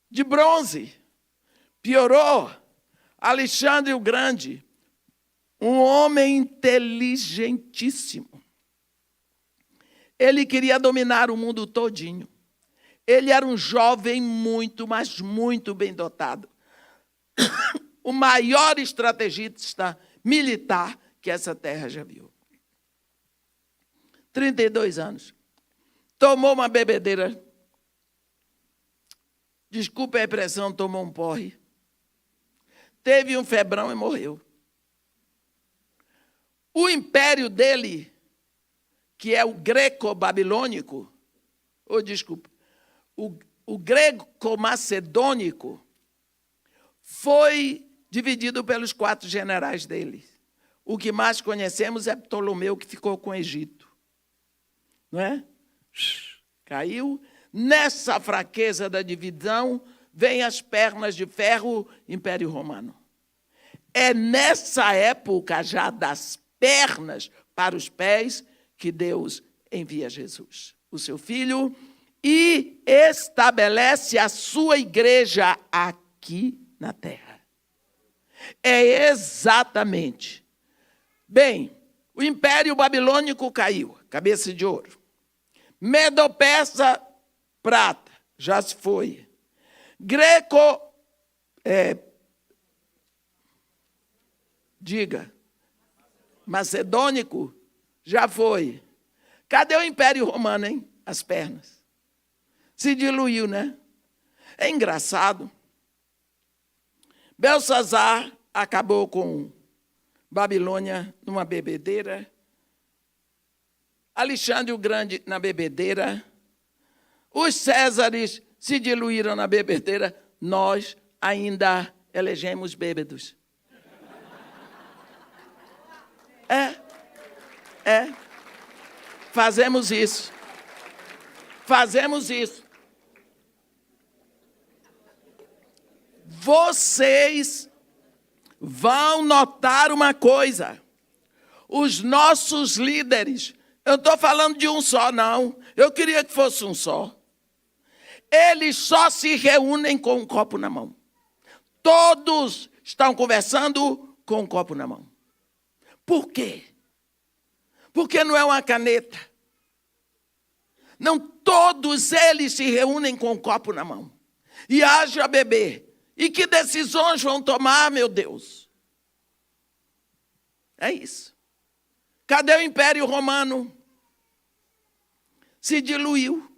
de bronze. Piorou. Alexandre o Grande, um homem inteligentíssimo. Ele queria dominar o mundo todinho. Ele era um jovem muito, mas muito bem dotado. O maior estrategista militar que essa terra já viu. 32 anos. Tomou uma bebedeira. Desculpe a expressão, tomou um porre. Teve um febrão e morreu. O império dele, que é o greco-babilônico, o greco-macedônico, foi dividido pelos 4 generais dele. o que mais conhecemos é Ptolomeu, que ficou com o Egito. Não é? Caiu. Nessa fraqueza da divisão, vem as pernas de ferro, Império Romano. É nessa época já das pernas para os pés que Deus envia Jesus, o seu Filho, e estabelece a sua igreja aqui na terra. É exatamente. Bem, o Império Babilônico caiu, cabeça de ouro. Medo-Persa, prata, já se foi. Macedônico, já foi. Cadê o Império Romano, hein? As pernas. Se diluiu, né? É engraçado. Belsazar acabou com Babilônia numa bebedeira. Alexandre o Grande na bebedeira. Os Césares se diluíram na bebedeira. Nós ainda elegemos bêbados. Fazemos isso. Vocês vão notar uma coisa. Os nossos líderes, eu não estou falando de um só, não. Eu queria que fosse um só. Eles só se reúnem com um copo na mão. Todos estão conversando com um copo na mão. Por quê? Porque não é uma caneta. Não todos eles se reúnem com um copo na mão. E haja beber. E que decisões vão tomar, meu Deus? É isso. Cadê o Império Romano? Se diluiu.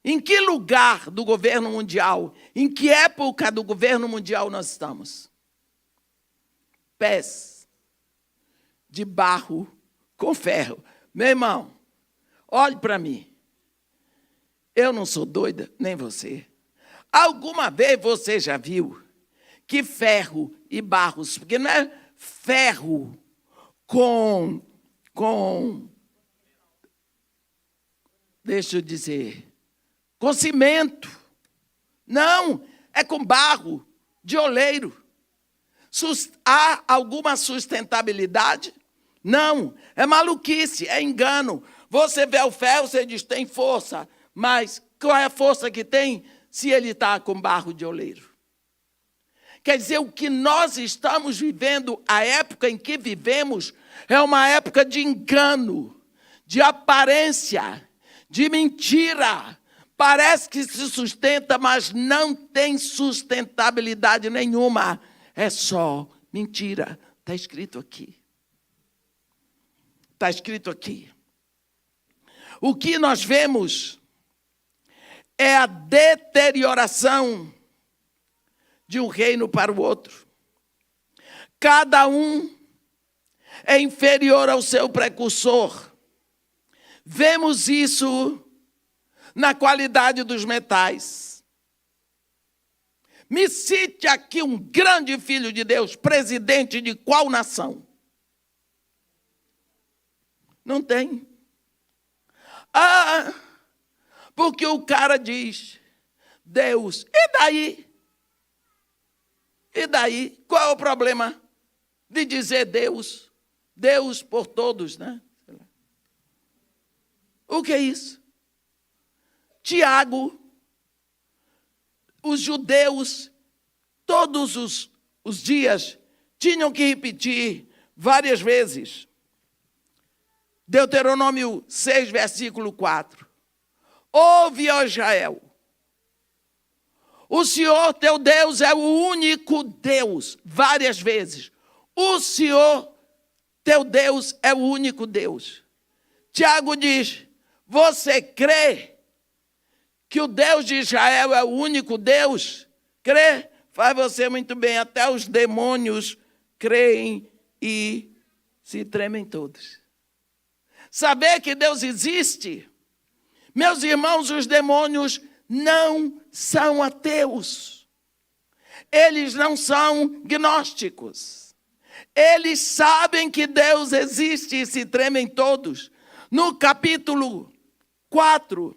Em que lugar do governo mundial, em que época do governo mundial nós estamos? Pés de barro com ferro. Meu irmão, olhe para mim. Eu não sou doida, nem você. Alguma vez você já viu que ferro e barros, porque não é ferro com deixa eu dizer, com cimento. Não, é com barro de oleiro. Há alguma sustentabilidade? Não, é maluquice, é engano. Você vê o ferro, você diz, tem força, mas qual é a força que tem se ele está com barro de oleiro? Quer dizer, o que nós estamos vivendo, a época em que vivemos, é uma época de engano, de aparência, de mentira. Parece que se sustenta, mas não tem sustentabilidade nenhuma. É só mentira. Está escrito aqui. Está escrito aqui. O que nós vemos é a deterioração de um reino para o outro. Cada um é inferior ao seu precursor. Vemos isso na qualidade dos metais. Me cite aqui um grande filho de Deus, presidente de qual nação? Não tem. Porque o cara diz, Deus, e daí? E daí? Qual é o problema de dizer Deus? Deus por todos, né? O que é isso? Tiago, os judeus, todos os dias, tinham que repetir várias vezes. Deuteronômio 6, versículo 4. Ouve, ó Israel, o Senhor teu Deus é o único Deus. Várias vezes. O Senhor teu Deus é o único Deus. Tiago diz, você crê que o Deus de Israel é o único Deus? Crê? Faz você muito bem. Até os demônios creem e se tremem todos. Saber que Deus existe. Meus irmãos, os demônios não são ateus. Eles não são gnósticos. Eles sabem que Deus existe e se tremem todos. No capítulo 4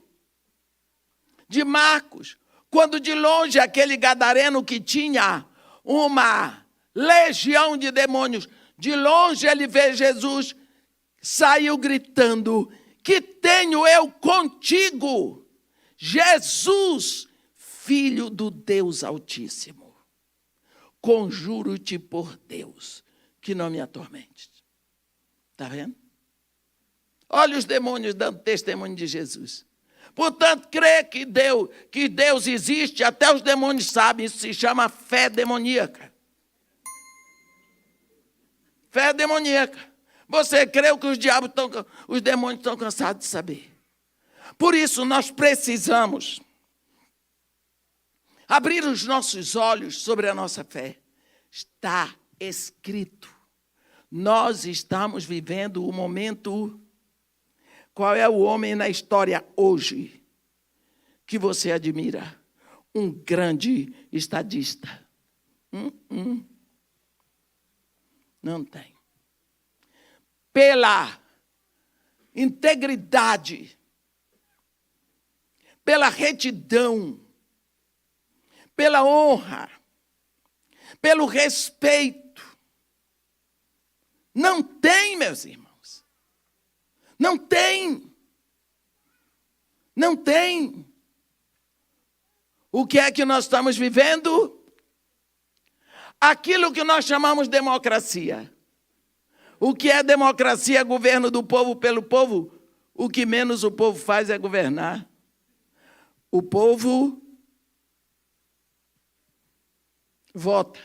de Marcos, quando de longe aquele gadareno que tinha uma legião de demônios, de longe ele vê Jesus, saiu gritando: que tenho eu contigo, Jesus, Filho do Deus Altíssimo? Conjuro-te por Deus que não me atormentes. Está vendo? Olha os demônios dando testemunho de Jesus. Portanto, crê que Deus existe, até os demônios sabem, isso se chama fé demoníaca. Fé demoníaca. Você crê que os demônios estão cansados de saber. Por isso, nós precisamos abrir os nossos olhos sobre a nossa fé. Está escrito. Nós estamos vivendo o momento. Qual é o homem na história hoje que você admira? Um grande estadista. Não tem. Pela integridade, pela retidão, pela honra, pelo respeito. Não tem, meus irmãos. Não tem. Não tem. O que é que nós estamos vivendo? Aquilo que nós chamamos de democracia. O que é democracia? Governo do povo pelo povo. O que menos o povo faz é governar. O povo vota.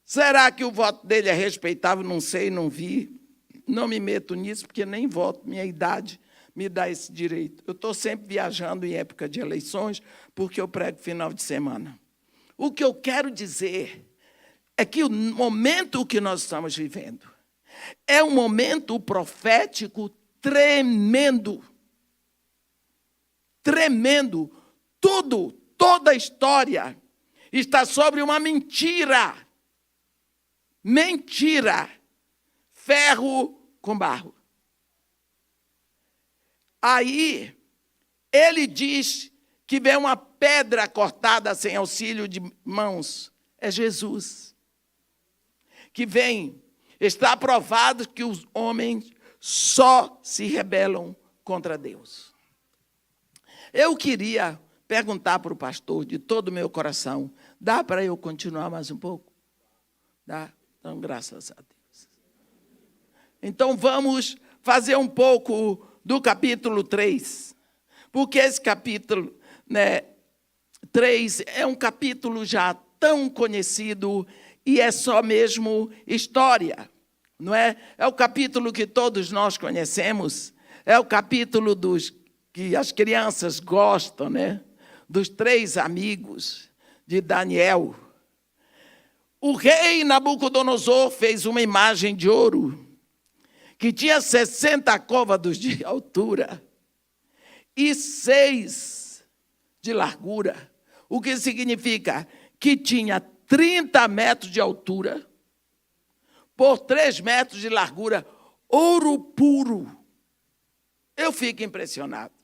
Será que o voto dele é respeitável? Não sei, não vi. Não me meto nisso, porque nem voto. Minha idade me dá esse direito. Eu estou sempre viajando em época de eleições, porque eu prego final de semana. O que eu quero dizer é que o momento que nós estamos vivendo é um momento profético tremendo. Tremendo. Toda a história está sobre uma mentira. Mentira. Ferro com barro. Aí, ele diz que vem uma pedra cortada sem auxílio de mãos. É Jesus. Que vem, está provado que os homens só se rebelam contra Deus. Eu queria perguntar para o pastor, de todo o meu coração, dá para eu continuar mais um pouco? Dá? Então, graças a Deus. Então, vamos fazer um pouco do capítulo 3. Porque esse capítulo 3 é um capítulo já tão conhecido e é só mesmo história, não é? É o capítulo que todos nós conhecemos. É o capítulo que as crianças gostam, né? Dos 3 amigos de Daniel. O rei Nabucodonosor fez uma imagem de ouro que tinha 60 côvados de altura e 6 de largura. O que significa que tinha 30 metros de altura por 3 metros de largura, ouro puro. Eu fico impressionado.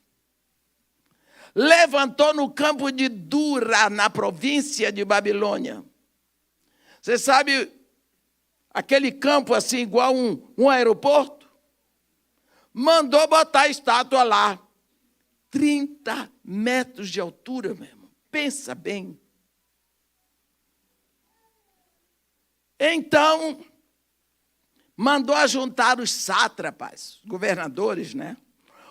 Levantou no campo de Dura, na província de Babilônia. Você sabe, aquele campo assim, igual um aeroporto? Mandou botar a estátua lá. 30 metros de altura, meu irmão. Pensa bem. Então, mandou ajuntar os sátrapas, governadores, né?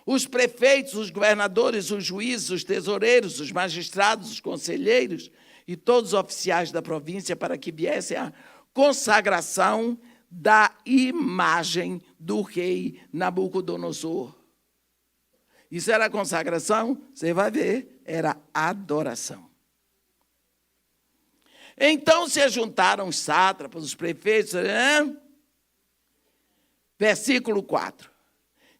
Os prefeitos, os governadores, os juízes, os tesoureiros, os magistrados, os conselheiros e todos os oficiais da província para que viessem a consagração da imagem do rei Nabucodonosor. Isso era consagração? Você vai ver, era adoração. Então se juntaram os sátrapas, os prefeitos, versículo 4.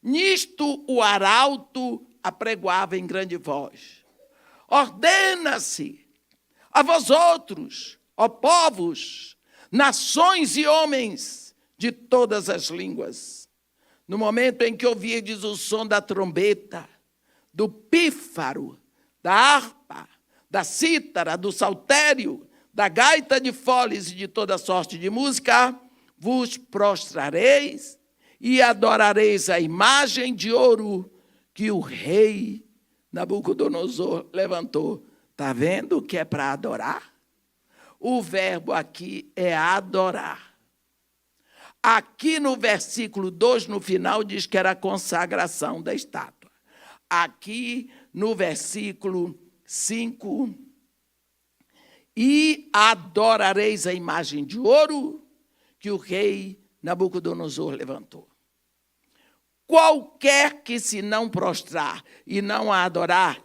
Nisto o arauto apregoava em grande voz: ordena-se a vós outros, ó povos, nações e homens de todas as línguas. No momento em que ouvirdes o som da trombeta, do pífaro, da harpa, da cítara, do saltério, da gaita de foles e de toda sorte de música, vos prostrareis e adorareis a imagem de ouro que o rei Nabucodonosor levantou. Está vendo o que é para adorar? O verbo aqui é adorar. Aqui no versículo 2, no final, diz que era a consagração da estátua. Aqui no versículo 5, e adorareis a imagem de ouro que o rei Nabucodonosor levantou. Qualquer que se não prostrar e não a adorar,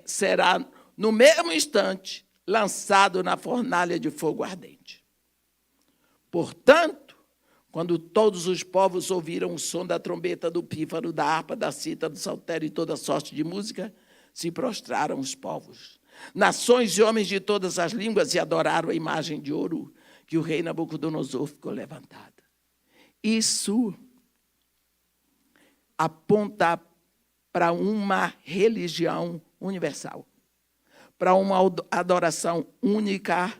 será no mesmo instante lançado na fornalha de fogo ardente. Portanto, quando todos os povos ouviram o som da trombeta, do pífaro, da harpa, da cítara, do saltério e toda sorte de música, se prostraram os povos. Nações e homens de todas as línguas e adoraram a imagem de ouro que o rei Nabucodonosor ficou levantada. Isso aponta para uma religião universal, para uma adoração única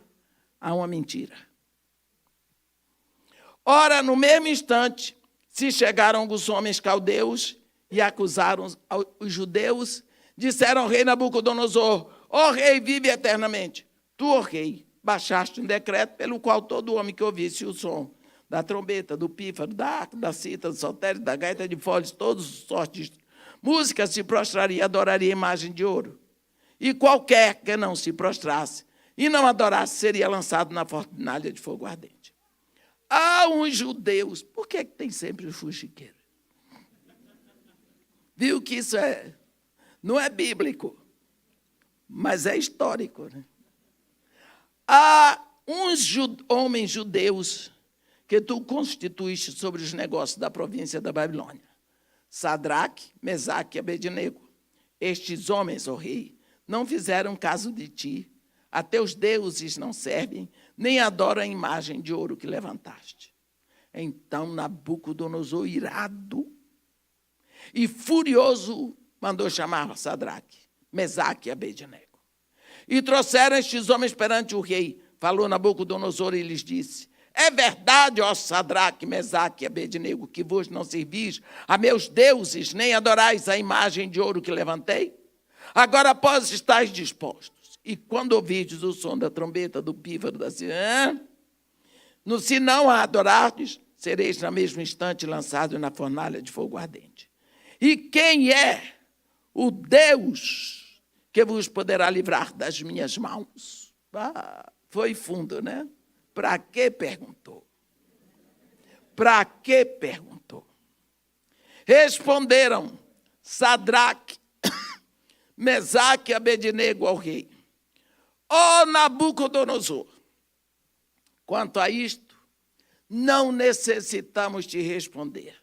a uma mentira. Ora, no mesmo instante, se chegaram os homens caldeus e acusaram os judeus, disseram ao rei Nabucodonosor: ó rei, vive eternamente. Tu, ó rei, baixaste um decreto pelo qual todo homem que ouvisse o som da trombeta, do pífaro, da harpa, da cítara, do saltério, da gaita de foles, todas as sortes de música, se prostraria e adoraria a imagem de ouro. E qualquer que não se prostrasse e não adorasse seria lançado na fornalha de fogo ardente. Há uns judeus, por que tem sempre o fuxiqueiro? Viu que isso não é bíblico, mas é histórico, né? Há uns homens judeus que tu constituíste sobre os negócios da província da Babilônia. Sadraque, Mesaque e Abednego. Estes homens, ó rei, não fizeram caso de ti. A teus deuses não servem, nem adoram a imagem de ouro que levantaste. Então Nabucodonosor, irado e furioso, mandou chamar Sadraque, Mesaque e Abednego. E trouxeram estes homens perante o rei. Falou Nabucodonosor e lhes disse: é verdade, ó Sadraque, Mesaque e Abednego, que vos não servis a meus deuses, nem adorais a imagem de ouro que levantei? Agora, após estáis dispostos, e quando ouvirdes o som da trombeta, do pífaro, da cítara, se não a adorardes, sereis na mesmo instante lançados na fornalha de fogo ardente. E quem é o Deus que vos poderá livrar das minhas mãos? Foi fundo, né? Para que perguntou? Para que perguntou? Responderam Sadraque, Mesaque e Abednego ao rei: ó Nabucodonosor, quanto a isto, não necessitamos te responder.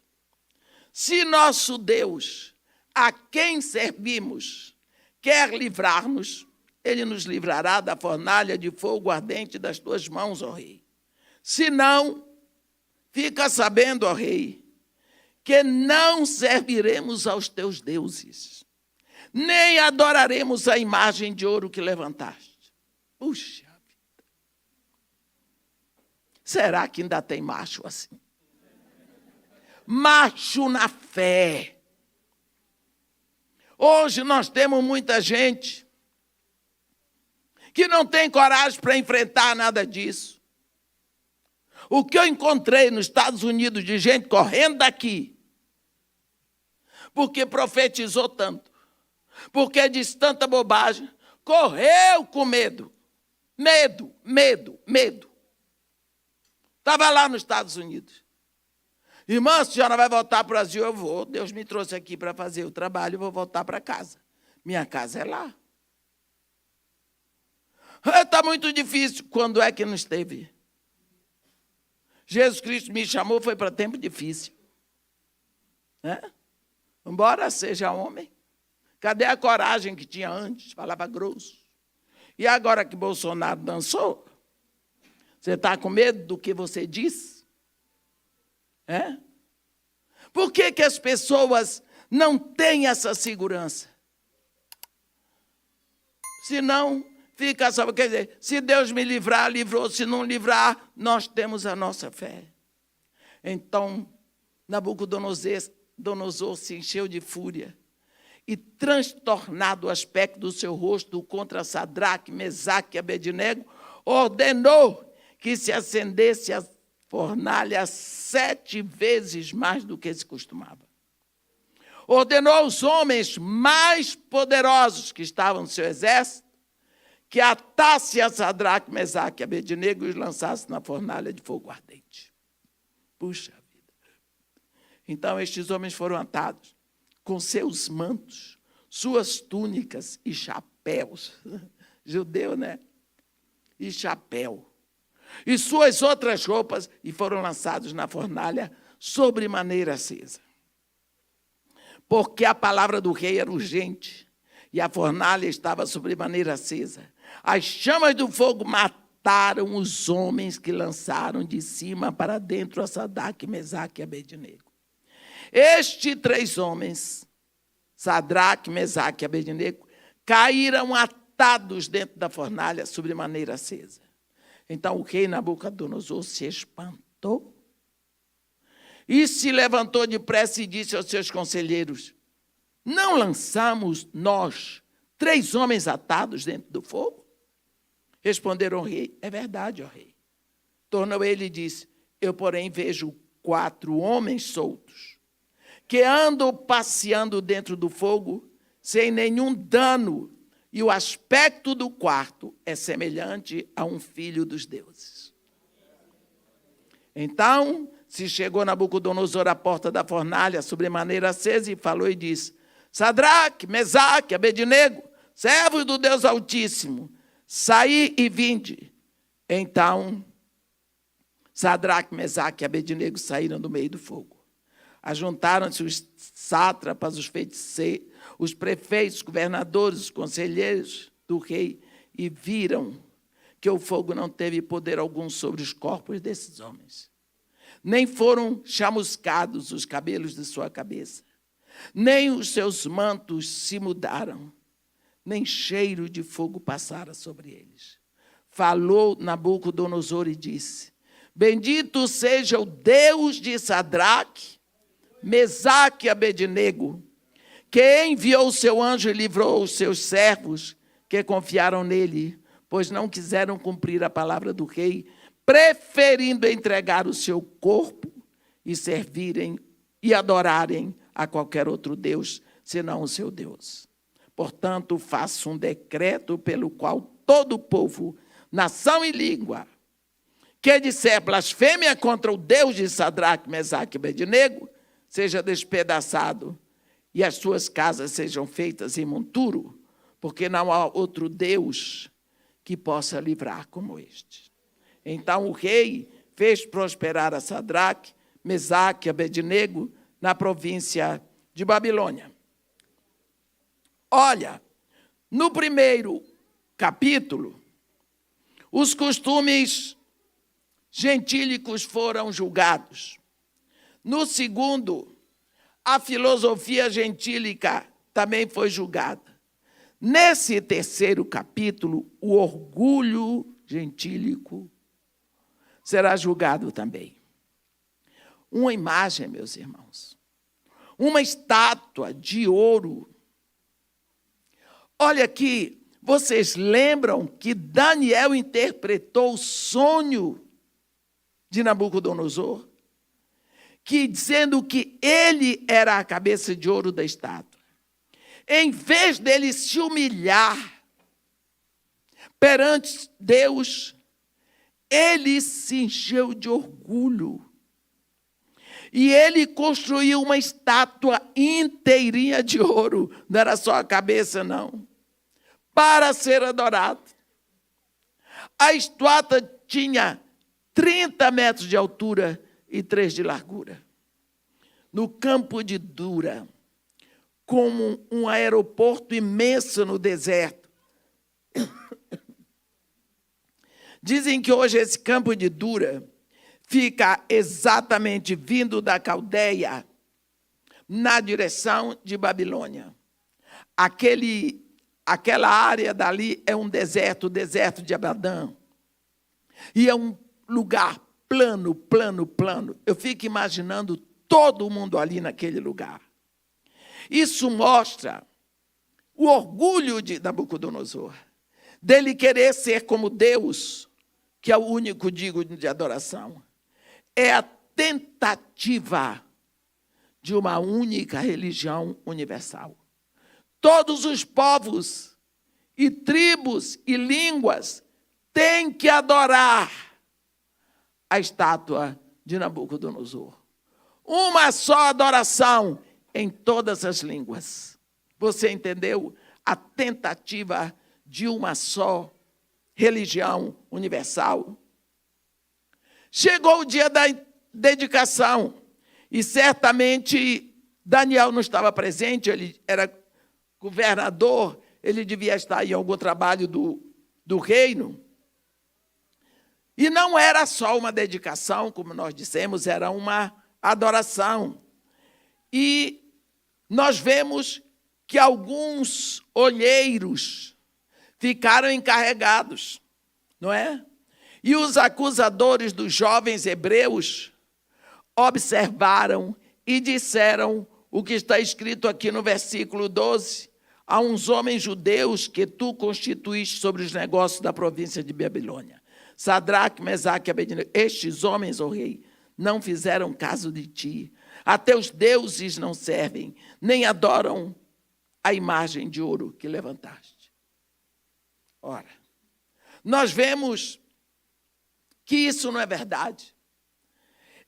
Se nosso Deus, a quem servimos, quer livrar-nos, ele nos livrará da fornalha de fogo ardente das tuas mãos, ó rei. Se não, fica sabendo, ó rei, que não serviremos aos teus deuses, nem adoraremos a imagem de ouro que levantaste. Puxa vida. Será que ainda tem macho assim? Macho na fé. Hoje nós temos muita gente que não tem coragem para enfrentar nada disso. O que eu encontrei nos Estados Unidos de gente correndo daqui, porque profetizou tanto, porque disse tanta bobagem, correu com medo. Medo, medo, medo. Estava lá nos Estados Unidos. Irmã, a senhora vai voltar para o Brasil? Eu vou. Deus me trouxe aqui para fazer o trabalho, eu vou voltar para casa. Minha casa é lá. Está muito difícil. Quando é que não esteve? Jesus Cristo me chamou, foi para tempo difícil. Embora seja homem. Cadê a coragem que tinha antes? Falava grosso. E agora que Bolsonaro dançou, Você está com medo do que você diz? É? Por que que as pessoas não têm essa segurança? Se não, fica só, quer dizer, se Deus me livrar, livrou, se não livrar, nós temos a nossa fé. Então, Nabucodonosor se encheu de fúria e, transtornado o aspecto do seu rosto contra Sadraque, Mesaque e Abednego, ordenou que se acendesse a fornalha 7 vezes mais do que se costumava. Ordenou aos homens mais poderosos que estavam no seu exército que atasse a Sadraque, Mesaque e Abednego e os lançasse na fornalha de fogo ardente. Puxa vida. Então estes homens foram atados com seus mantos, suas túnicas e chapéus. Judeu, né? E chapéu. E suas outras roupas, e foram lançados na fornalha sobremaneira acesa. Porque a palavra do rei era urgente, e a fornalha estava sobremaneira acesa. As chamas do fogo mataram os homens que lançaram de cima para dentro a Sadraque, Mesaque e Abednego. Estes 3 homens, Sadraque, Mesaque e Abednego, caíram atados dentro da fornalha sobremaneira acesa. Então o rei Nabucodonosor se espantou e se levantou depressa e disse aos seus conselheiros: não lançamos nós 3 homens atados dentro do fogo? Responderam ao rei: é verdade, ó rei. Tornou ele e disse: eu, porém, vejo 4 homens soltos, que andam passeando dentro do fogo, sem nenhum dano, e o aspecto do quarto é semelhante a um filho dos deuses. Então se chegou Nabucodonosor à porta da fornalha, sobremaneira acesa, e falou e disse: Sadraque, Mesaque, Abednego, servos do Deus Altíssimo, saí e vinde. Então Sadraque, Mesaque e Abednego saíram do meio do fogo. Ajuntaram-se os sátrapas, os feiticeiros, os prefeitos, os governadores, os conselheiros do rei, e viram que o fogo não teve poder algum sobre os corpos desses homens. Nem foram chamuscados os cabelos de sua cabeça, nem os seus mantos se mudaram, nem cheiro de fogo passara sobre eles. Falou Nabucodonosor e disse: bendito seja o Deus de Sadraque, Mesaque e Abednego, que enviou o seu anjo e livrou os seus servos que confiaram nele, pois não quiseram cumprir a palavra do rei, preferindo entregar o seu corpo e servirem e adorarem a qualquer outro Deus, senão o seu Deus. Portanto, faço um decreto pelo qual todo o povo, nação e língua, que disser blasfêmia contra o Deus de Sadraque, Mesaque e Abednego, seja despedaçado, e as suas casas sejam feitas em monturo, porque não há outro Deus que possa livrar como este. Então o rei fez prosperar a Sadraque, Mesaque e Abednego na província de Babilônia. Olha, no primeiro capítulo, os costumes gentílicos foram julgados. No segundo, a filosofia gentílica também foi julgada. Nesse terceiro capítulo, o orgulho gentílico será julgado também. Uma imagem, meus irmãos, uma estátua de ouro. Olha aqui, vocês lembram que Daniel interpretou o sonho de Nabucodonosor? Que dizendo que ele era a cabeça de ouro da estátua. Em vez dele se humilhar perante Deus, ele se encheu de orgulho. E ele construiu uma estátua inteirinha de ouro, não era só a cabeça, não, para ser adorado. A estátua tinha 30 metros de altura e 3 de largura. No campo de Dura, como um aeroporto imenso no deserto, Dizem que hoje esse campo de Dura fica exatamente vindo da Caldeia, na direção de Babilônia. Aquela área dali é um deserto, o deserto de Abadã. E é um lugar plano, plano, plano. Eu fico imaginando todo mundo ali naquele lugar. Isso mostra o orgulho de Nabucodonosor, dele querer ser como Deus, que é o único digno de adoração. É a tentativa de uma única religião universal. Todos os povos e tribos e línguas têm que adorar a estátua de Nabucodonosor. Uma só adoração em todas as línguas. Você entendeu? A tentativa de uma só religião universal. Chegou o dia da dedicação e certamente Daniel não estava presente, ele era governador, ele devia estar em algum trabalho do reino. E não era só uma dedicação, como nós dissemos, era uma adoração. E nós vemos que alguns olheiros ficaram encarregados, não é? E os acusadores dos jovens hebreus observaram e disseram o que está escrito aqui no versículo 12. Há uns homens judeus que tu constituíste sobre os negócios da província de Babilônia. Sadraque, Mesaque e Abednego. Estes homens, ó rei, não fizeram caso de ti. A teus deuses não servem, nem adoram a imagem de ouro que levantaste. Ora, nós vemos que isso não é verdade.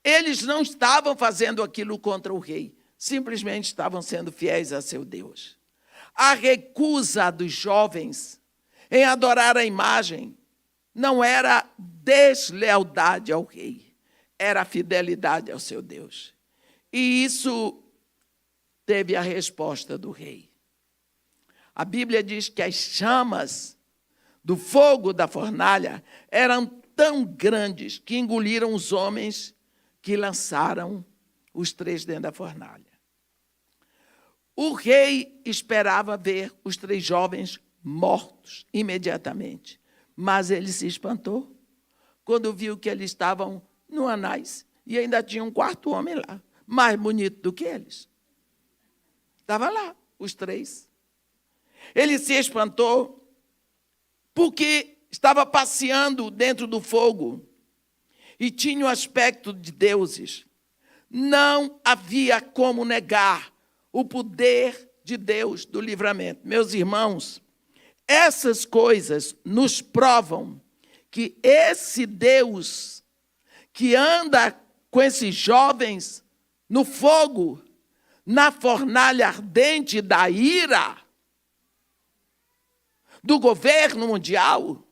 Eles não estavam fazendo aquilo contra o rei, simplesmente estavam sendo fiéis a seu Deus. A recusa dos jovens em adorar a imagem não era deslealdade ao rei, era fidelidade ao seu Deus. E isso teve a resposta do rei. A Bíblia diz que as chamas do fogo da fornalha eram tão grandes que engoliram os homens que lançaram os 3 dentro da fornalha. O rei esperava ver os 3 jovens mortos imediatamente, mas ele se espantou quando viu que eles estavam no Anás e ainda tinha um 4º homem lá, mais bonito do que eles. Estava lá, os 3. Ele se espantou porque estava passeando dentro do fogo e tinha o aspecto de deuses. Não havia como negar o poder de Deus do livramento. Meus irmãos, essas coisas nos provam que esse Deus que anda com esses jovens no fogo, na fornalha ardente da ira do governo mundial,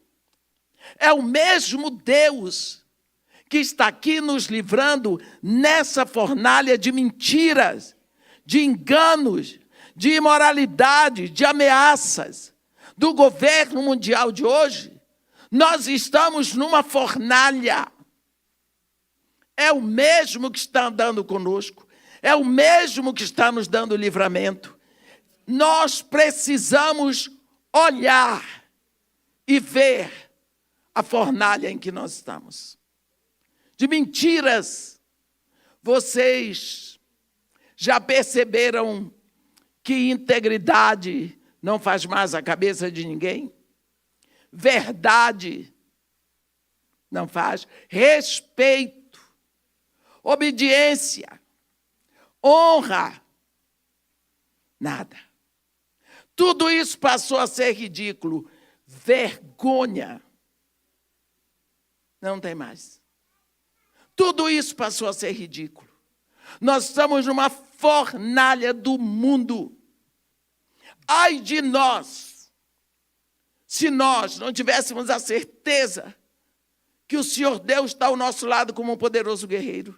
é o mesmo Deus que está aqui nos livrando nessa fornalha de mentiras, de enganos, de imoralidade, de ameaças do governo mundial de hoje. Nós estamos numa fornalha. É o mesmo que está andando conosco, é o mesmo que está nos dando livramento. Nós precisamos olhar e ver a fornalha em que nós estamos. De mentiras, vocês já perceberam que integridade não faz mais a cabeça de ninguém? Verdade não faz. Respeito, obediência, honra, nada. Tudo isso passou a ser ridículo. Vergonha não tem mais. Tudo isso passou a ser ridículo. Nós estamos numa fornalha do mundo. Ai de nós, se nós não tivéssemos a certeza que o Senhor Deus está ao nosso lado como um poderoso guerreiro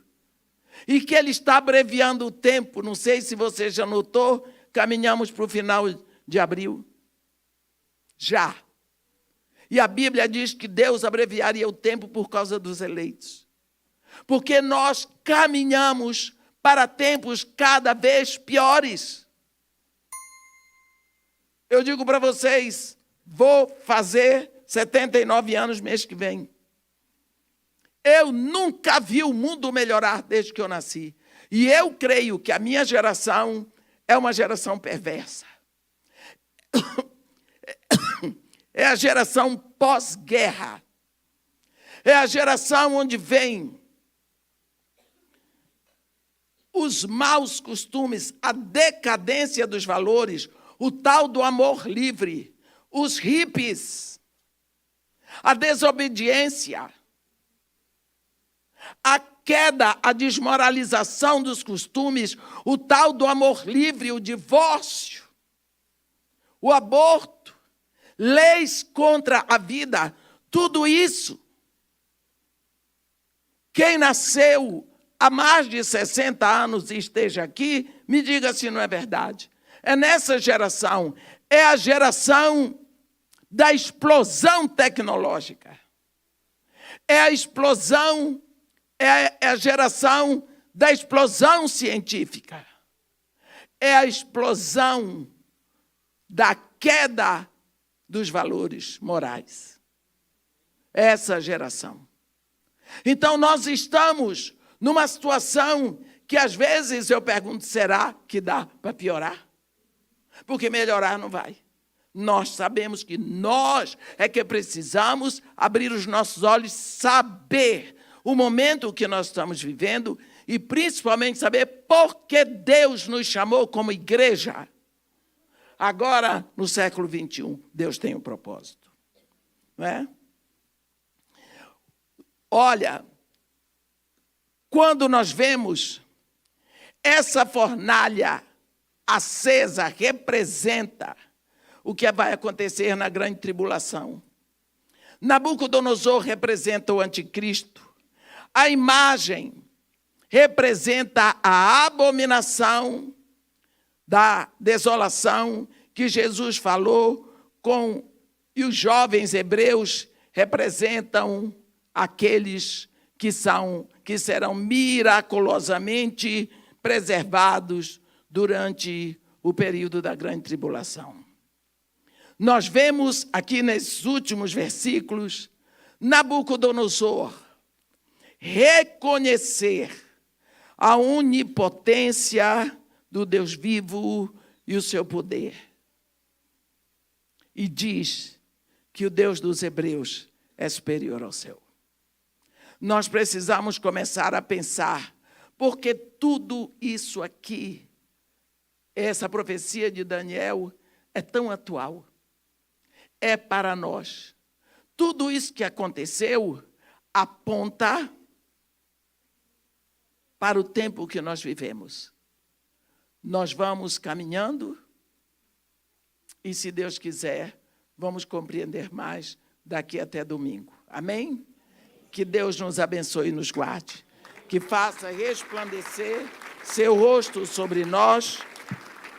e que Ele está abreviando o tempo. Não sei se você já notou, caminhamos para o final de abril. Já. E a Bíblia diz que Deus abreviaria o tempo por causa dos eleitos. Porque nós caminhamos para tempos cada vez piores. Eu digo para vocês, vou fazer 79 anos mês que vem. Eu nunca vi o mundo melhorar desde que eu nasci. E eu creio que a minha geração é uma geração perversa. É a geração pós-guerra. É a geração onde vem os maus costumes, a decadência dos valores, o tal do amor livre, os hippies, a desobediência, a queda, a desmoralização dos costumes, o tal do amor livre, o divórcio, o aborto, leis contra a vida, tudo isso. Quem nasceu há mais de 60 anos e esteja aqui, me diga se não é verdade. É nessa geração, é a geração da explosão tecnológica. É a explosão, é a geração da explosão científica. É a explosão da queda dos valores morais. Essa geração. Então, nós estamos numa situação que, às vezes, eu pergunto, será que dá para piorar? Porque melhorar não vai. Nós sabemos que nós é que precisamos abrir os nossos olhos, saber o momento que nós estamos vivendo e, principalmente, saber por que Deus nos chamou como igreja. Agora, no século XXI, Deus tem um propósito. Não é? Olha, quando nós vemos essa fornalha acesa, representa o que vai acontecer na grande tribulação. Nabucodonosor representa o anticristo. A imagem representa a abominação da desolação que Jesus falou e os jovens hebreus representam aqueles que serão miraculosamente preservados durante o período da grande tribulação. Nós vemos aqui nesses últimos versículos Nabucodonosor reconhecer a onipotência do Deus vivo e o seu poder. E diz que o Deus dos hebreus é superior ao seu. Nós precisamos começar a pensar, porque tudo isso aqui, essa profecia de Daniel, é tão atual. É para nós. Tudo isso que aconteceu aponta para o tempo que nós vivemos. Nós vamos caminhando e, se Deus quiser, vamos compreender mais daqui até domingo. Amém? Que Deus nos abençoe e nos guarde. Que faça resplandecer seu rosto sobre nós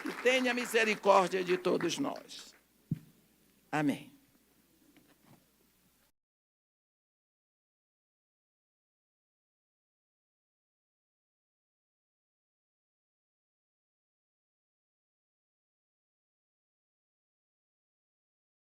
e tenha misericórdia de todos nós. Amém.